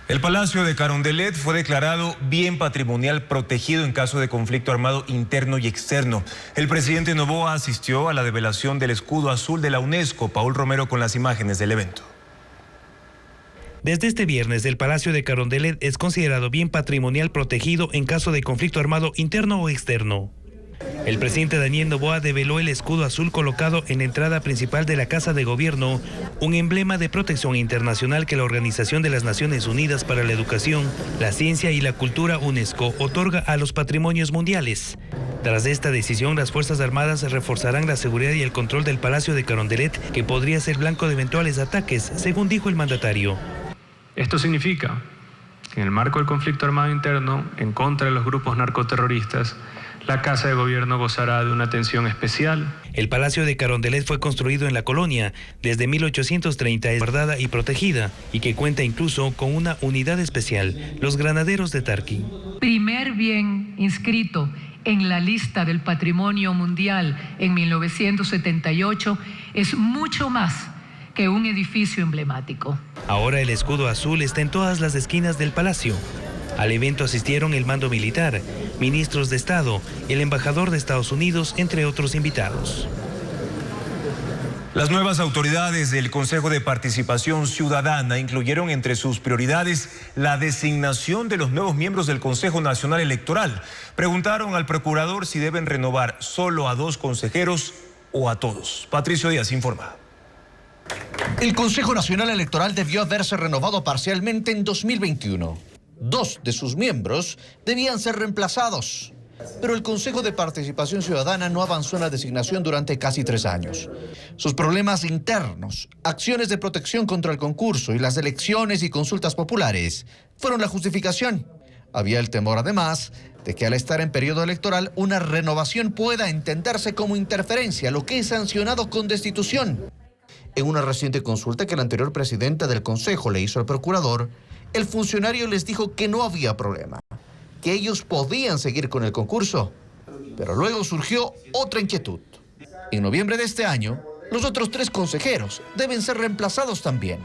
El Palacio de Carondelet fue declarado bien patrimonial protegido en caso de conflicto armado interno y externo. El presidente Noboa asistió a la develación del escudo azul de la UNESCO. Paul Romero con las imágenes del evento. Desde este viernes, el Palacio de Carondelet es considerado bien patrimonial protegido en caso de conflicto armado interno o externo. El presidente Daniel Noboa develó el escudo azul colocado en la entrada principal de la Casa de Gobierno, un emblema de protección internacional que la Organización de las Naciones Unidas para la Educación, la Ciencia y la Cultura UNESCO otorga a los patrimonios mundiales. Tras esta decisión, las Fuerzas Armadas reforzarán la seguridad y el control del Palacio de Carondelet, que podría ser blanco de eventuales ataques, según dijo el mandatario. Esto significa que en el marco del conflicto armado interno en contra de los grupos narcoterroristas, la Casa de Gobierno gozará de una atención especial. El Palacio de Carondelet fue construido en la colonia. Desde 1830 es guardada y protegida y que cuenta incluso con una unidad especial, los Granaderos de Tarqui. Primer bien inscrito en la lista del Patrimonio Mundial en 1978 es mucho más que un edificio emblemático. Ahora el escudo azul está en todas las esquinas del palacio. Al evento asistieron el mando militar, ministros de Estado, el embajador de Estados Unidos, entre otros invitados. Las nuevas autoridades del Consejo de Participación Ciudadana incluyeron entre sus prioridades la designación de los nuevos miembros del Consejo Nacional Electoral. Preguntaron al procurador si deben renovar solo a 2 consejeros o a todos. Patricio Díaz informa. El Consejo Nacional Electoral debió haberse renovado parcialmente en 2021. 2 de sus miembros debían ser reemplazados, pero el Consejo de Participación Ciudadana no avanzó en la designación durante casi 3 años. Sus problemas internos, acciones de protección contra el concurso y las elecciones y consultas populares fueron la justificación. Había el temor, además, de que al estar en periodo electoral, una renovación pueda entenderse como interferencia, lo que es sancionado con destitución. En una reciente consulta que el anterior presidente del Consejo le hizo al procurador, el funcionario les dijo que no había problema, que ellos podían seguir con el concurso. Pero luego surgió otra inquietud. En noviembre de este año, los otros 3 consejeros deben ser reemplazados también.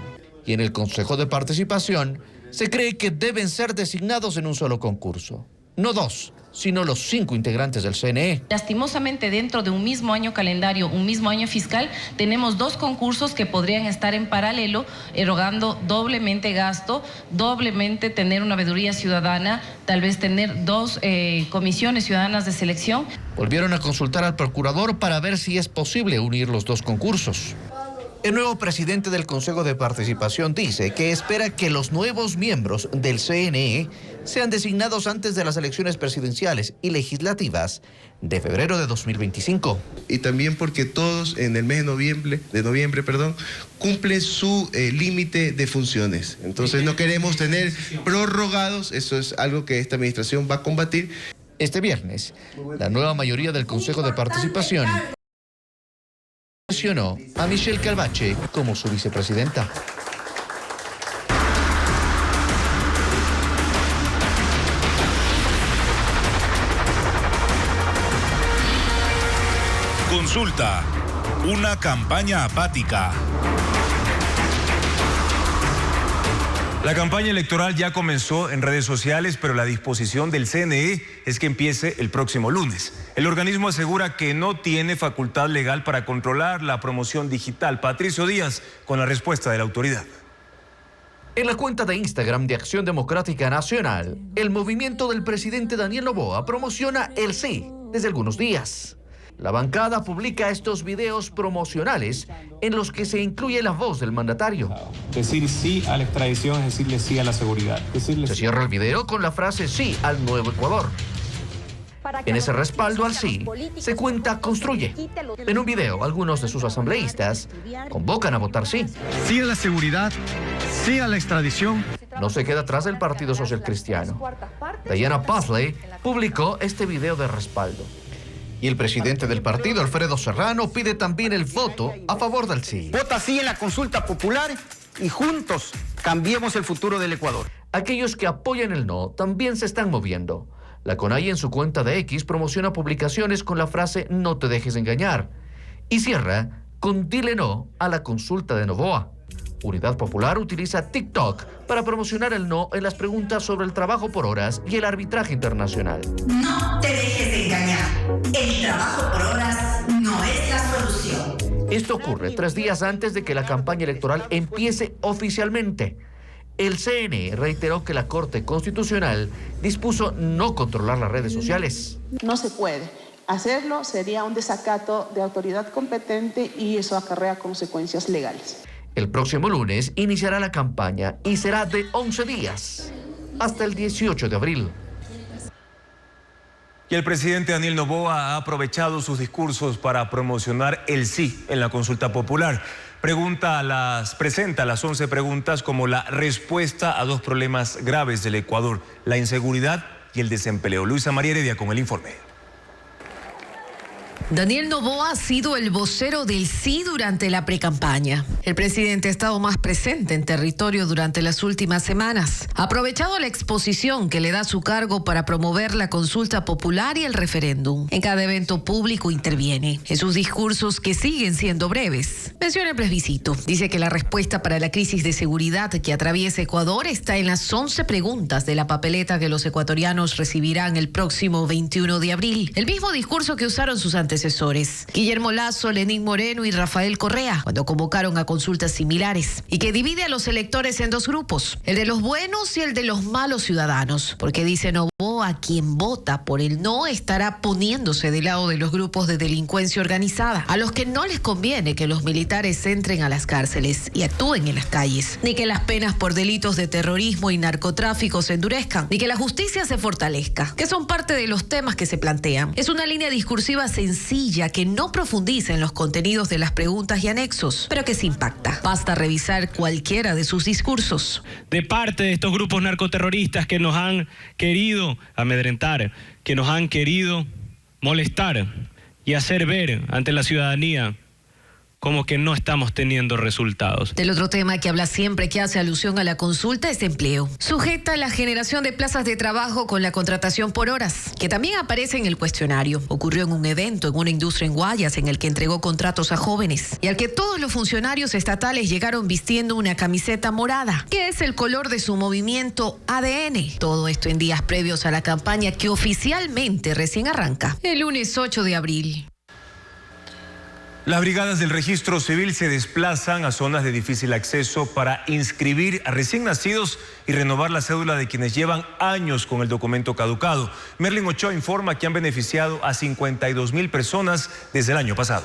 Y en el Consejo de Participación se cree que deben ser designados en un solo concurso. No 2, sino los 5 integrantes del CNE. Lastimosamente, dentro de un mismo año calendario, un mismo año fiscal, tenemos 2 concursos que podrían estar en paralelo, erogando doblemente gasto, doblemente tener una veeduría ciudadana, tal vez tener 2 comisiones ciudadanas de selección. Volvieron a consultar al procurador para ver si es posible unir los 2 concursos. El nuevo presidente del Consejo de Participación dice que espera que los nuevos miembros del CNE sean designados antes de las elecciones presidenciales y legislativas de febrero de 2025. Y también porque todos en el mes de noviembre, cumplen su límite de funciones. Entonces no queremos tener prorrogados, eso es algo que esta administración va a combatir. Este viernes, la nueva mayoría del Consejo de Participación mencionó a Michelle Calvache como su vicepresidenta. Consulta, una campaña apática. La campaña electoral ya comenzó en redes sociales, pero la disposición del CNE es que empiece el próximo lunes. El organismo asegura que no tiene facultad legal para controlar la promoción digital. Patricio Díaz con la respuesta de la autoridad. En la cuenta de Instagram de Acción Democrática Nacional, el movimiento del presidente Daniel Noboa promociona el sí desde algunos días. La bancada publica estos videos promocionales en los que se incluye la voz del mandatario. Decir sí a la extradición es decirle sí a la seguridad. Se cierra el video con la frase sí al nuevo Ecuador. En ese respaldo al sí, se cuenta construye. En un video, algunos de sus asambleístas convocan a votar sí. Sí a la seguridad, sí a la extradición. No se queda atrás el Partido Social Cristiano. Diana Pazley publicó este video de respaldo. Y el presidente del partido, Alfredo Serrano, pide también el voto a favor del sí. Vota sí en la consulta popular y juntos cambiemos el futuro del Ecuador. Aquellos que apoyan el no también se están moviendo. La CONAIE en su cuenta de X promociona publicaciones con la frase no te dejes engañar y cierra con dile no a la consulta de Noboa. Unidad Popular utiliza TikTok para promocionar el no en las preguntas sobre el trabajo por horas y el arbitraje internacional. No te dejes de engañar. El trabajo por horas no es la solución. Esto ocurre 3 días antes de que la campaña electoral empiece oficialmente. El CNE reiteró que la Corte Constitucional dispuso no controlar las redes sociales. No se puede. Hacerlo sería un desacato de autoridad competente y eso acarrea consecuencias legales. El próximo lunes iniciará la campaña y será de 11 días, hasta el 18 de abril. Y el presidente Daniel Noboa ha aprovechado sus discursos para promocionar el sí en la consulta popular. Presenta las 11 preguntas como la respuesta a 2 problemas graves del Ecuador, la inseguridad y el desempleo. Luisa María Heredia con el informe. Daniel Noboa ha sido el vocero del sí durante la precampaña. El presidente ha estado más presente en territorio durante las últimas semanas. Ha aprovechado la exposición que le da su cargo para promover la consulta popular y el referéndum. En cada evento público interviene. En sus discursos, que siguen siendo breves, menciona el plebiscito. Dice que la respuesta para la crisis de seguridad que atraviesa Ecuador está en las 11 preguntas de la papeleta que los ecuatorianos recibirán el próximo 21 de abril. El mismo discurso que usaron sus antecesores, Guillermo Lasso, Lenín Moreno y Rafael Correa, cuando convocaron a consultas similares, y que divide a los electores en 2 grupos, el de los buenos y el de los malos ciudadanos, porque dice Noboa, quien vota por el no estará poniéndose del lado de los grupos de delincuencia organizada, a los que no les conviene que los militares entren a las cárceles y actúen en las calles, ni que las penas por delitos de terrorismo y narcotráfico se endurezcan, ni que la justicia se fortalezca, que son parte de los temas que se plantean. Es una línea discursiva sencilla que no profundiza en los contenidos de las preguntas y anexos, pero que sí impacta. Basta revisar cualquiera de sus discursos. De parte de estos grupos narcoterroristas que nos han querido amedrentar, que nos han querido molestar y hacer ver ante la ciudadanía como que no estamos teniendo resultados. Del otro tema que habla siempre que hace alusión a la consulta es empleo. Sujeta la generación de plazas de trabajo con la contratación por horas, que también aparece en el cuestionario. Ocurrió en un evento en una industria en Guayas en el que entregó contratos a jóvenes y al que todos los funcionarios estatales llegaron vistiendo una camiseta morada, que es el color de su movimiento ADN. Todo esto en días previos a la campaña que oficialmente recién arranca el lunes 8 de abril. Las brigadas del registro civil se desplazan a zonas de difícil acceso para inscribir a recién nacidos y renovar la cédula de quienes llevan años con el documento caducado. Merlin Ochoa informa que han beneficiado a 52.000 personas desde el año pasado.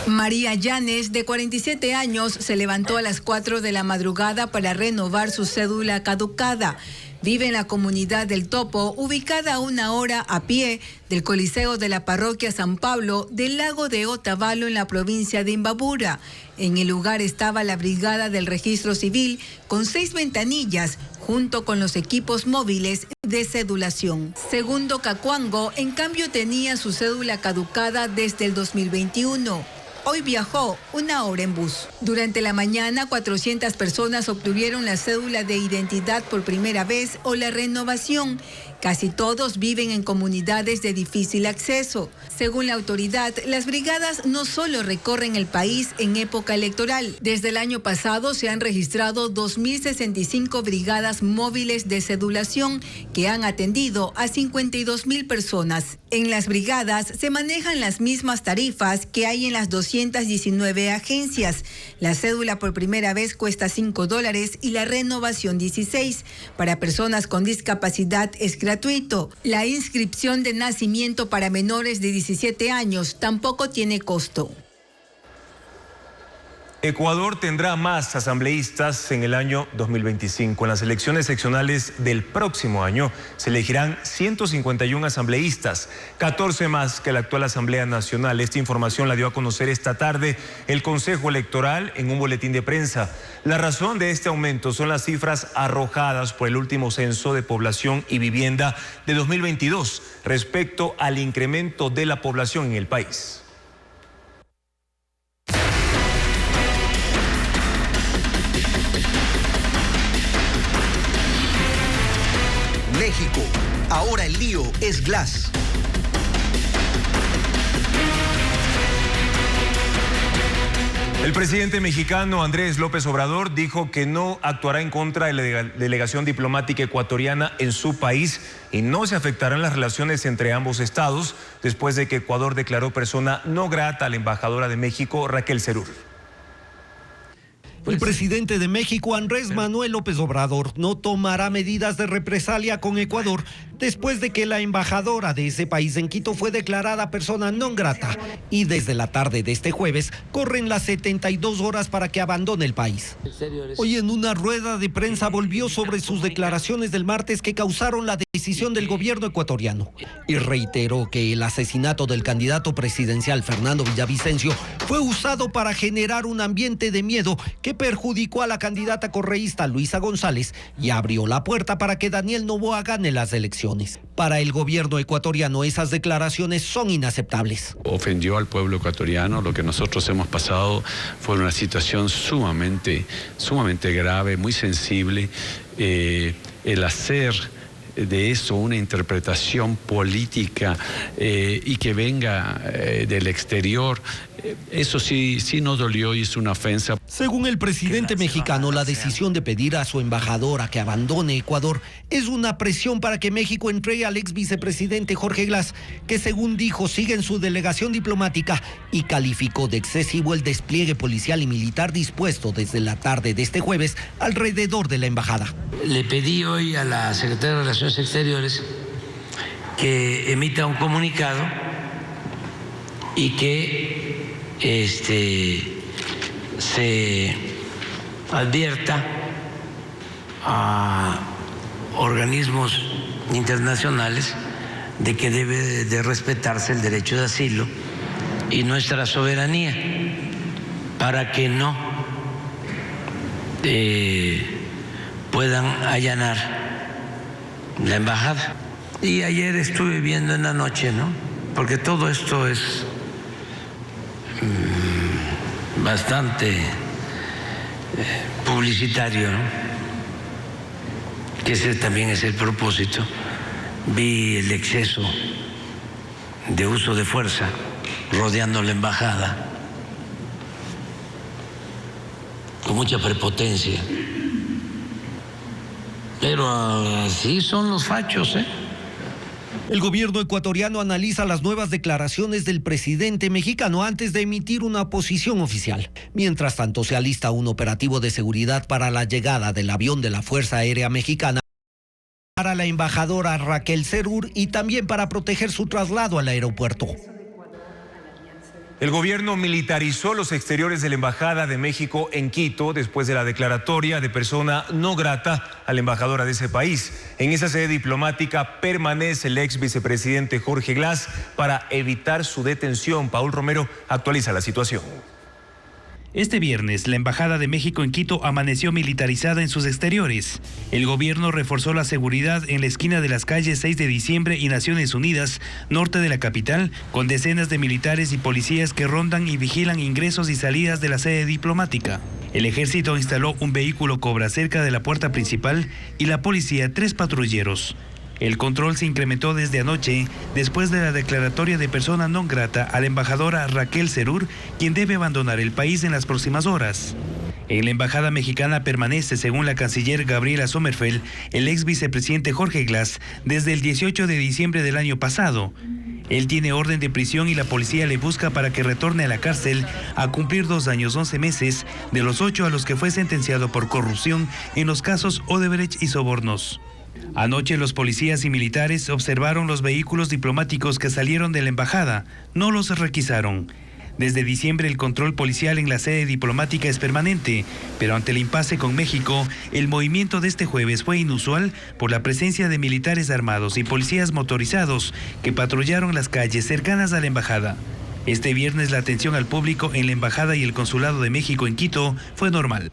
María Llanes, de 47 años, se levantó a las 4 de la madrugada para renovar su cédula caducada. Vive en la comunidad del Topo, ubicada a 1 hora a pie del Coliseo de la Parroquia San Pablo del Lago de Otavalo en la provincia de Imbabura. En el lugar estaba la brigada del registro civil con 6 ventanillas junto con los equipos móviles de cedulación. Segundo Cacuango, en cambio, tenía su cédula caducada desde el 2021. Hoy viajó 1 hora en bus. Durante la mañana, 400 personas obtuvieron la cédula de identidad por primera vez o la renovación. Casi todos viven en comunidades de difícil acceso. Según la autoridad, las brigadas no solo recorren el país en época electoral. Desde el año pasado se han registrado 2.065 brigadas móviles de cedulación que han atendido a 52.000 personas. En las brigadas se manejan las mismas tarifas que hay en las 219 agencias. La cédula por primera vez cuesta $5 y la renovación 16. Para personas con discapacidad es gratuito. La inscripción de nacimiento para menores de 17 años tampoco tiene costo. Ecuador tendrá más asambleístas en el año 2025. En las elecciones seccionales del próximo año se elegirán 151 asambleístas, 14 más que la actual Asamblea Nacional. Esta información la dio a conocer esta tarde el Consejo Electoral en un boletín de prensa. La razón de este aumento son las cifras arrojadas por el último censo de población y vivienda de 2022 respecto al incremento de la población en el país. México. Ahora el lío es Glass. El presidente mexicano Andrés López Obrador dijo que no actuará en contra de la delegación diplomática ecuatoriana en su país y no se afectarán las relaciones entre ambos estados después de que Ecuador declaró persona no grata a la embajadora de México, Raquel Serur. El presidente de México, Andrés Manuel López Obrador, no tomará medidas de represalia con Ecuador después de que la embajadora de ese país en Quito fue declarada persona non grata y desde la tarde de este jueves corren las 72 horas para que abandone el país. Hoy en una rueda de prensa volvió sobre sus declaraciones del martes que causaron la decisión del gobierno ecuatoriano y reiteró que el asesinato del candidato presidencial Fernando Villavicencio fue usado para generar un ambiente de miedo que perjudicó a la candidata correísta Luisa González y abrió la puerta para que Daniel Noboa gane las elecciones. Para el gobierno ecuatoriano esas declaraciones son inaceptables. Ofendió al pueblo ecuatoriano. Lo que nosotros hemos pasado fue una situación sumamente grave, muy sensible. El hacer de eso una interpretación política y que venga del exterior, eso sí nos dolió y es una ofensa. Según el presidente mexicano, la decisión de pedir a su embajadora que abandone Ecuador es una presión para que México entregue al ex vicepresidente Jorge Glass, que según dijo sigue en su delegación diplomática, y calificó de excesivo el despliegue policial y militar dispuesto desde la tarde de este jueves alrededor de la embajada. Le pedí hoy a la Secretaría de Relaciones Exteriores que emita un comunicado y que se advierta a organismos internacionales de que debe de respetarse el derecho de asilo y nuestra soberanía para que no puedan allanar la embajada. Y ayer estuve viendo en la noche, ¿no? Porque todo esto es bastante publicitario, ¿no? Que ese también es el propósito. Vi el exceso de uso de fuerza rodeando la embajada con mucha prepotencia. Pero así son los fachos, ¿eh? El gobierno ecuatoriano analiza las nuevas declaraciones del presidente mexicano antes de emitir una posición oficial. Mientras tanto, se alista un operativo de seguridad para la llegada del avión de la Fuerza Aérea Mexicana para la embajadora Raquel Serur y también para proteger su traslado al aeropuerto. El gobierno militarizó los exteriores de la Embajada de México en Quito después de la declaratoria de persona no grata a la embajadora de ese país. En esa sede diplomática permanece el ex vicepresidente Jorge Glass para evitar su detención. Paul Romero actualiza la situación. Este viernes, la Embajada de México en Quito amaneció militarizada en sus exteriores. El gobierno reforzó la seguridad en la esquina de las calles 6 de diciembre y Naciones Unidas, norte de la capital, con decenas de militares y policías que rondan y vigilan ingresos y salidas de la sede diplomática. El ejército instaló un vehículo Cobra cerca de la puerta principal y la policía 3 patrulleros. El control se incrementó desde anoche, después de la declaratoria de persona non grata a la embajadora Raquel Serur, quien debe abandonar el país en las próximas horas. En la embajada mexicana permanece, según la canciller Gabriela Sommerfeld, el ex vicepresidente Jorge Glass desde el 18 de diciembre del año pasado. Él tiene orden de prisión y la policía le busca para que retorne a la cárcel a cumplir 2 años 11 meses de los 8 a los que fue sentenciado por corrupción en los casos Odebrecht y sobornos. Anoche los policías y militares observaron los vehículos diplomáticos que salieron de la embajada, no los requisaron. Desde diciembre el control policial en la sede diplomática es permanente, pero ante el impasse con México, el movimiento de este jueves fue inusual por la presencia de militares armados y policías motorizados que patrullaron las calles cercanas a la embajada. Este viernes la atención al público en la embajada y el consulado de México en Quito fue normal.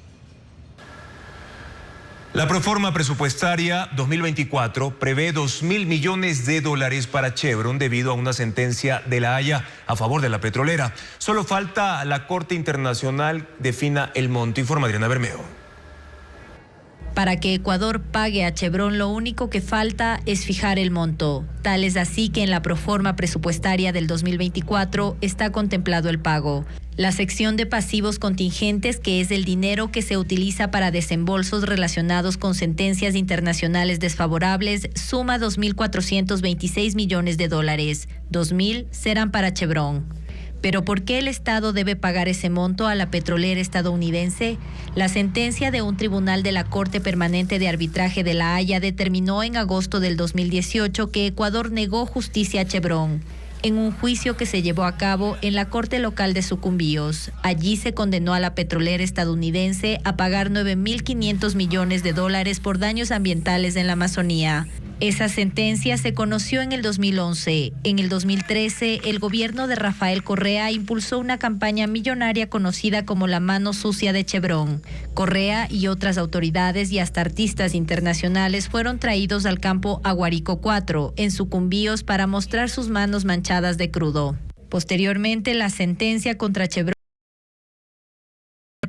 La proforma presupuestaria 2024 prevé $2.000 millones para Chevron debido a una sentencia de La Haya a favor de la petrolera. Solo falta la Corte Internacional defina el monto, informa Adriana Bermeo. Para que Ecuador pague a Chevron, lo único que falta es fijar el monto. Tal es así que en la proforma presupuestaria del 2024 está contemplado el pago. La sección de pasivos contingentes, que es el dinero que se utiliza para desembolsos relacionados con sentencias internacionales desfavorables, suma $2.426 millones. $2.000 serán para Chevron. Pero ¿por qué el Estado debe pagar ese monto a la petrolera estadounidense? La sentencia de un tribunal de la Corte Permanente de Arbitraje de La Haya determinó en agosto del 2018 que Ecuador negó justicia a Chevron en un juicio que se llevó a cabo en la Corte Local de Sucumbíos. Allí se condenó a la petrolera estadounidense a pagar $9.500 millones por daños ambientales en la Amazonía. Esa sentencia se conoció en el 2011. En el 2013, el gobierno de Rafael Correa impulsó una campaña millonaria conocida como la mano sucia de Chevron. Correa y otras autoridades y hasta artistas internacionales fueron traídos al campo Aguarico 4, en Sucumbíos, para mostrar sus manos manchadas de crudo. Posteriormente, la sentencia contra Chevron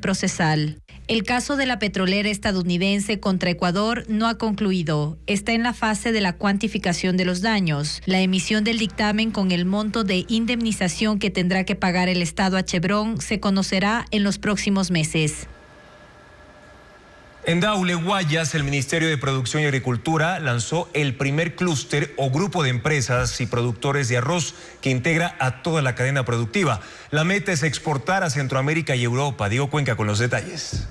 procesal. El caso de la petrolera estadounidense contra Ecuador no ha concluido. Está en la fase de la cuantificación de los daños. La emisión del dictamen con el monto de indemnización que tendrá que pagar el Estado a Chevron se conocerá en los próximos meses. En Daule, Guayas, el Ministerio de Producción y Agricultura lanzó el primer clúster o grupo de empresas y productores de arroz que integra a toda la cadena productiva. La meta es exportar a Centroamérica y Europa. Diego Cuenca con los detalles.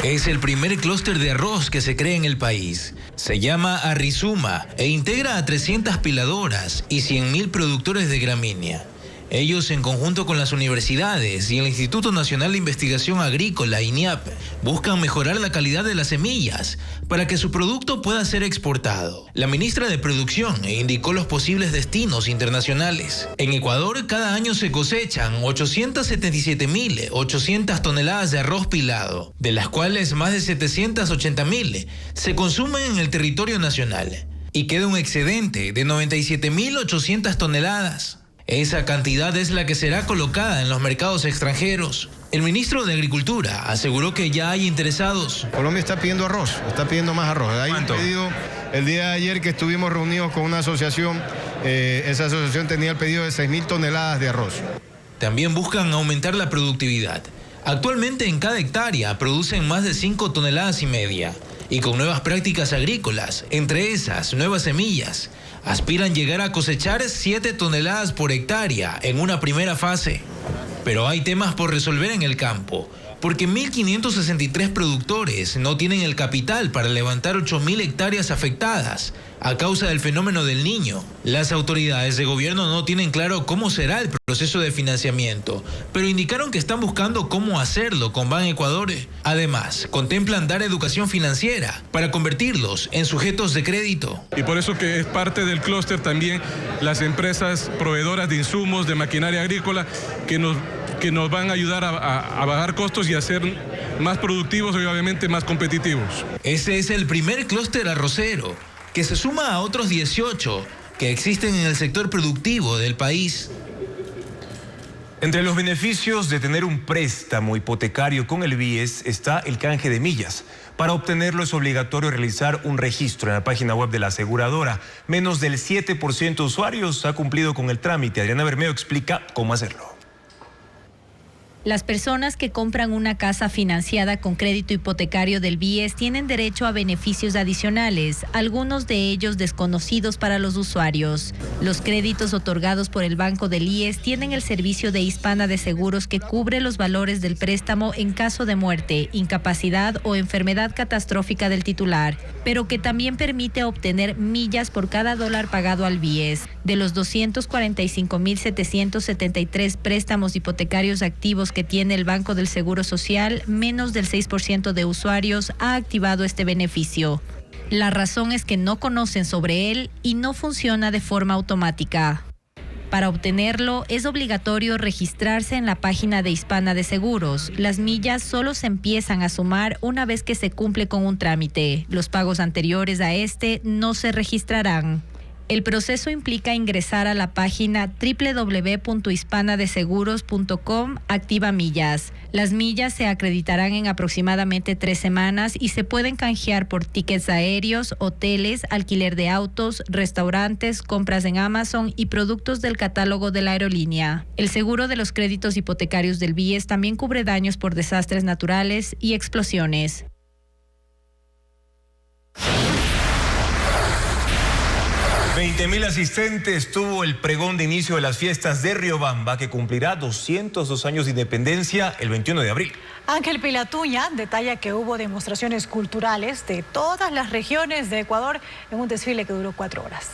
Es el primer clúster de arroz que se crea en el país. Se llama Arrizuma e integra a 300 piladoras y 100.000 productores de gramínea. Ellos, en conjunto con las universidades y el Instituto Nacional de Investigación Agrícola, INIAP, buscan mejorar la calidad de las semillas para que su producto pueda ser exportado. La ministra de Producción indicó los posibles destinos internacionales. En Ecuador, cada año se cosechan 877.800 toneladas de arroz pilado, de las cuales más de 780.000 se consumen en el territorio nacional. Y queda un excedente de 97.800 toneladas. Esa cantidad es la que será colocada en los mercados extranjeros. El ministro de Agricultura aseguró que ya hay interesados. Colombia está pidiendo arroz, está pidiendo más arroz. Hay un pedido el día de ayer que estuvimos reunidos con una asociación. Esa asociación tenía el pedido de 6.000 toneladas de arroz. También buscan aumentar la productividad. Actualmente en cada hectárea producen más de 5,5 toneladas. Y con nuevas prácticas agrícolas, entre esas nuevas semillas, aspiran llegar a cosechar 7 toneladas por hectárea en una primera fase. Pero hay temas por resolver en el campo, porque 1.563 productores no tienen el capital para levantar 8.000 hectáreas afectadas a causa del fenómeno del Niño. Las autoridades de gobierno no tienen claro cómo será el proceso de financiamiento, pero indicaron que están buscando cómo hacerlo con Ban Ecuador. Además, contemplan dar educación financiera para convertirlos en sujetos de crédito. Y por eso que es parte del clúster también las empresas proveedoras de insumos, de maquinaria agrícola, que nos van a ayudar a bajar costos y a ser más productivos y obviamente más competitivos. Ese es el primer clúster arrocero, que se suma a otros 18 que existen en el sector productivo del país. Entre los beneficios de tener un préstamo hipotecario con el BIES está el canje de millas. Para obtenerlo es obligatorio realizar un registro en la página web de la aseguradora. Menos del 7% de usuarios ha cumplido con el trámite. Adriana Bermeo explica cómo hacerlo. Las personas que compran una casa financiada con crédito hipotecario del BIES tienen derecho a beneficios adicionales, algunos de ellos desconocidos para los usuarios. Los créditos otorgados por el Banco del IES tienen el servicio de Hispana de Seguros que cubre los valores del préstamo en caso de muerte, incapacidad o enfermedad catastrófica del titular, pero que también permite obtener millas por cada dólar pagado al BIES. De los 245.773 préstamos hipotecarios activos que tiene el Banco del Seguro Social, menos del 6% de usuarios ha activado este beneficio. La razón es que no conocen sobre él y no funciona de forma automática. Para obtenerlo, es obligatorio registrarse en la página de Hispana de Seguros. Las millas solo se empiezan a sumar una vez que se cumple con un trámite. Los pagos anteriores a este no se registrarán. El proceso implica ingresar a la página www.hispanadeseguros.com activa millas. Las millas se acreditarán en aproximadamente 3 semanas y se pueden canjear por tickets aéreos, hoteles, alquiler de autos, restaurantes, compras en Amazon y productos del catálogo de la aerolínea. El seguro de los créditos hipotecarios del BIES también cubre daños por desastres naturales y explosiones. $20,000 asistentes tuvo el pregón de inicio de las fiestas de Riobamba, que cumplirá 202 años de independencia el 21 de abril. Ángel Pilatuña detalla que hubo demostraciones culturales de todas las regiones de Ecuador en un desfile que duró 4 horas.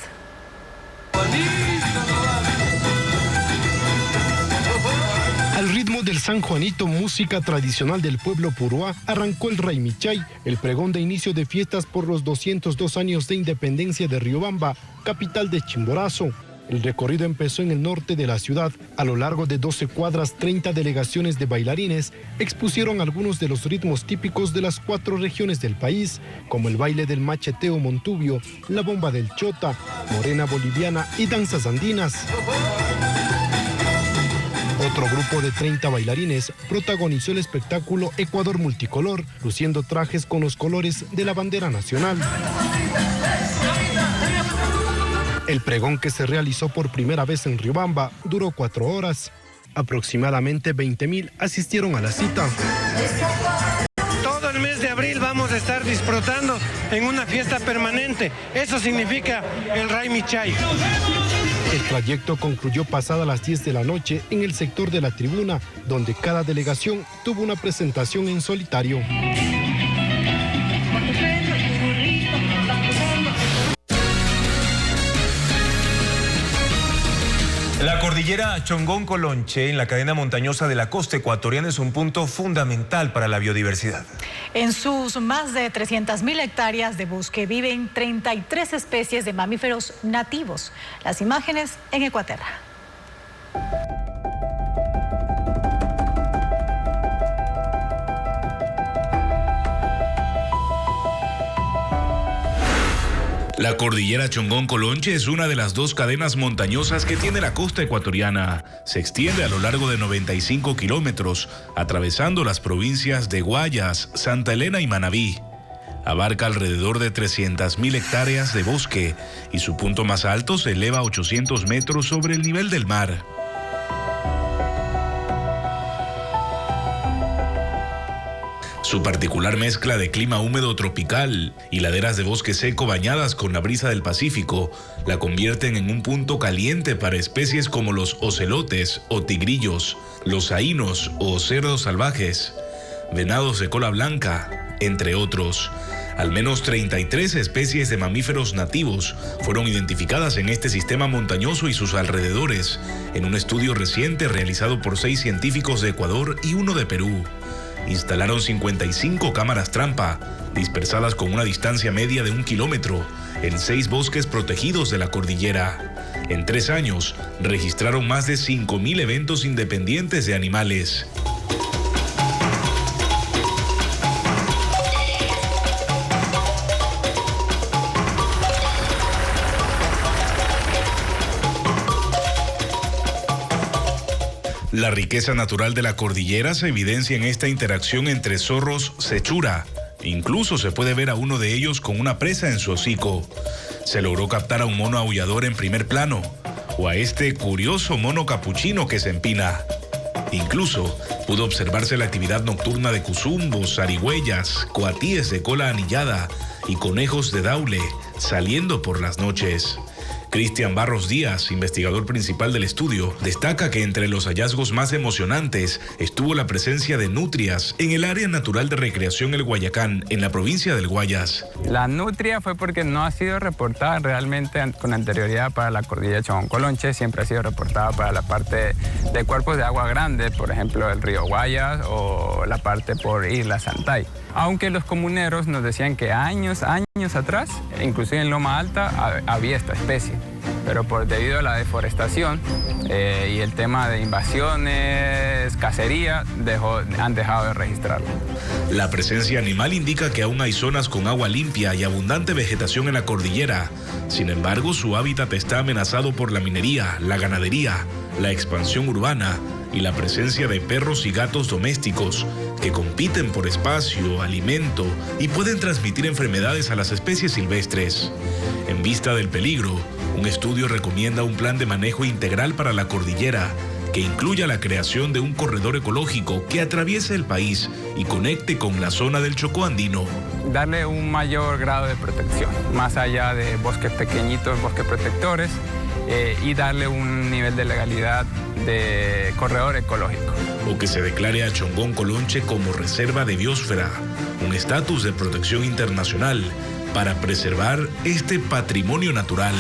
Al ritmo del San Juanito, música tradicional del pueblo puruá, arrancó el Raimichay, el pregón de inicio de fiestas por los 202 años de independencia de Riobamba, capital de Chimborazo. El recorrido empezó en el norte de la ciudad. A lo largo de 12 cuadras, 30 delegaciones de bailarines expusieron algunos de los ritmos típicos de las 4 regiones del país, como el baile del macheteo montubio, la bomba del chota, morena boliviana y danzas andinas. Otro grupo de 30 bailarines protagonizó el espectáculo Ecuador Multicolor, luciendo trajes con los colores de la bandera nacional. El pregón, que se realizó por primera vez en Riobamba, duró 4 horas. Aproximadamente 20,000 asistieron a la cita. Todo el mes de abril vamos a estar disfrutando en una fiesta permanente. Eso significa el Raimichay. El trayecto concluyó pasada las 10 de la noche en el sector de la tribuna, donde cada delegación tuvo una presentación en solitario. La cordillera Chongón-Colonche, en la cadena montañosa de la costa ecuatoriana, es un punto fundamental para la biodiversidad. En sus más de 300.000 hectáreas de bosque viven 33 especies de mamíferos nativos. Las imágenes en Ecuaterra. La cordillera Chongón-Colonche es una de las 2 cadenas montañosas que tiene la costa ecuatoriana. Se extiende a lo largo de 95 kilómetros, atravesando las provincias de Guayas, Santa Elena y Manabí. Abarca alrededor de 300.000 hectáreas de bosque y su punto más alto se eleva a 800 metros sobre el nivel del mar. Su particular mezcla de clima húmedo tropical y laderas de bosque seco bañadas con la brisa del Pacífico la convierten en un punto caliente para especies como los ocelotes o tigrillos, los saínos o cerdos salvajes. venados de cola blanca, entre otros. Al menos 33 especies de mamíferos nativos fueron identificadas en este sistema montañoso y sus alrededores, en un estudio reciente realizado por 6 científicos de Ecuador y 1 de Perú. Instalaron 55 cámaras trampa, dispersadas con una distancia media de 1 kilómetro, en 6 bosques protegidos de la cordillera. En 3 años, registraron más de 5.000 eventos independientes de animales. La riqueza natural de la cordillera se evidencia en esta interacción entre zorros sechura. Incluso se puede ver a uno de ellos con una presa en su hocico. Se logró captar a un mono aullador en primer plano, o a este curioso mono capuchino que se empina. Incluso pudo observarse la actividad nocturna de cuzumbos, zarigüeyas, coatíes de cola anillada y conejos de daule saliendo por las noches. Cristian Barros Díaz, investigador principal del estudio, destaca que entre los hallazgos más emocionantes estuvo la presencia de nutrias en el área natural de recreación El Guayacán, en la provincia del Guayas. La nutria fue porque no ha sido reportada realmente con anterioridad para la cordillera Chongón-Colonche, siempre ha sido reportada para la parte de cuerpos de agua grande, por ejemplo el río Guayas o la parte por Isla Santay. Aunque los comuneros nos decían que años atrás, inclusive en Loma Alta, había esta especie. Pero debido a la deforestación y el tema de invasiones, cacería, han dejado de registrarlo. La presencia animal indica que aún hay zonas con agua limpia y abundante vegetación en la cordillera. Sin embargo, su hábitat está amenazado por la minería, la ganadería, la expansión urbana y la presencia de perros y gatos domésticos que compiten por espacio, alimento y pueden transmitir enfermedades a las especies silvestres. En vista del peligro, un estudio recomienda un plan de manejo integral para la cordillera que incluya la creación de un corredor ecológico que atraviese el país y conecte con la zona del Chocó andino. Darle un mayor grado de protección, más allá de bosques pequeñitos, bosques protectores, y darle un nivel de legalidad de corredor ecológico. O que se declare a Chongón-Colonche como reserva de biosfera, un estatus de protección internacional para preservar este patrimonio natural.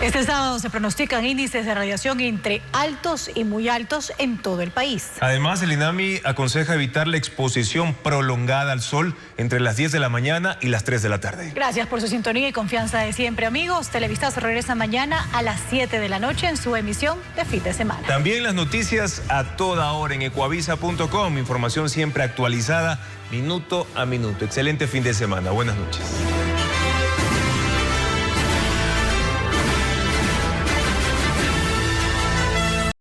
Este sábado se pronostican índices de radiación entre altos y muy altos en todo el país. Además, el INAMI aconseja evitar la exposición prolongada al sol entre las 10 de la mañana y las 3 de la tarde. Gracias por su sintonía y confianza de siempre, amigos. Televistazo regresa mañana a las 7 de la noche en su emisión de fin de semana. También las noticias a toda hora en ecuavisa.com. Información siempre actualizada, minuto a minuto. Excelente fin de semana. Buenas noches.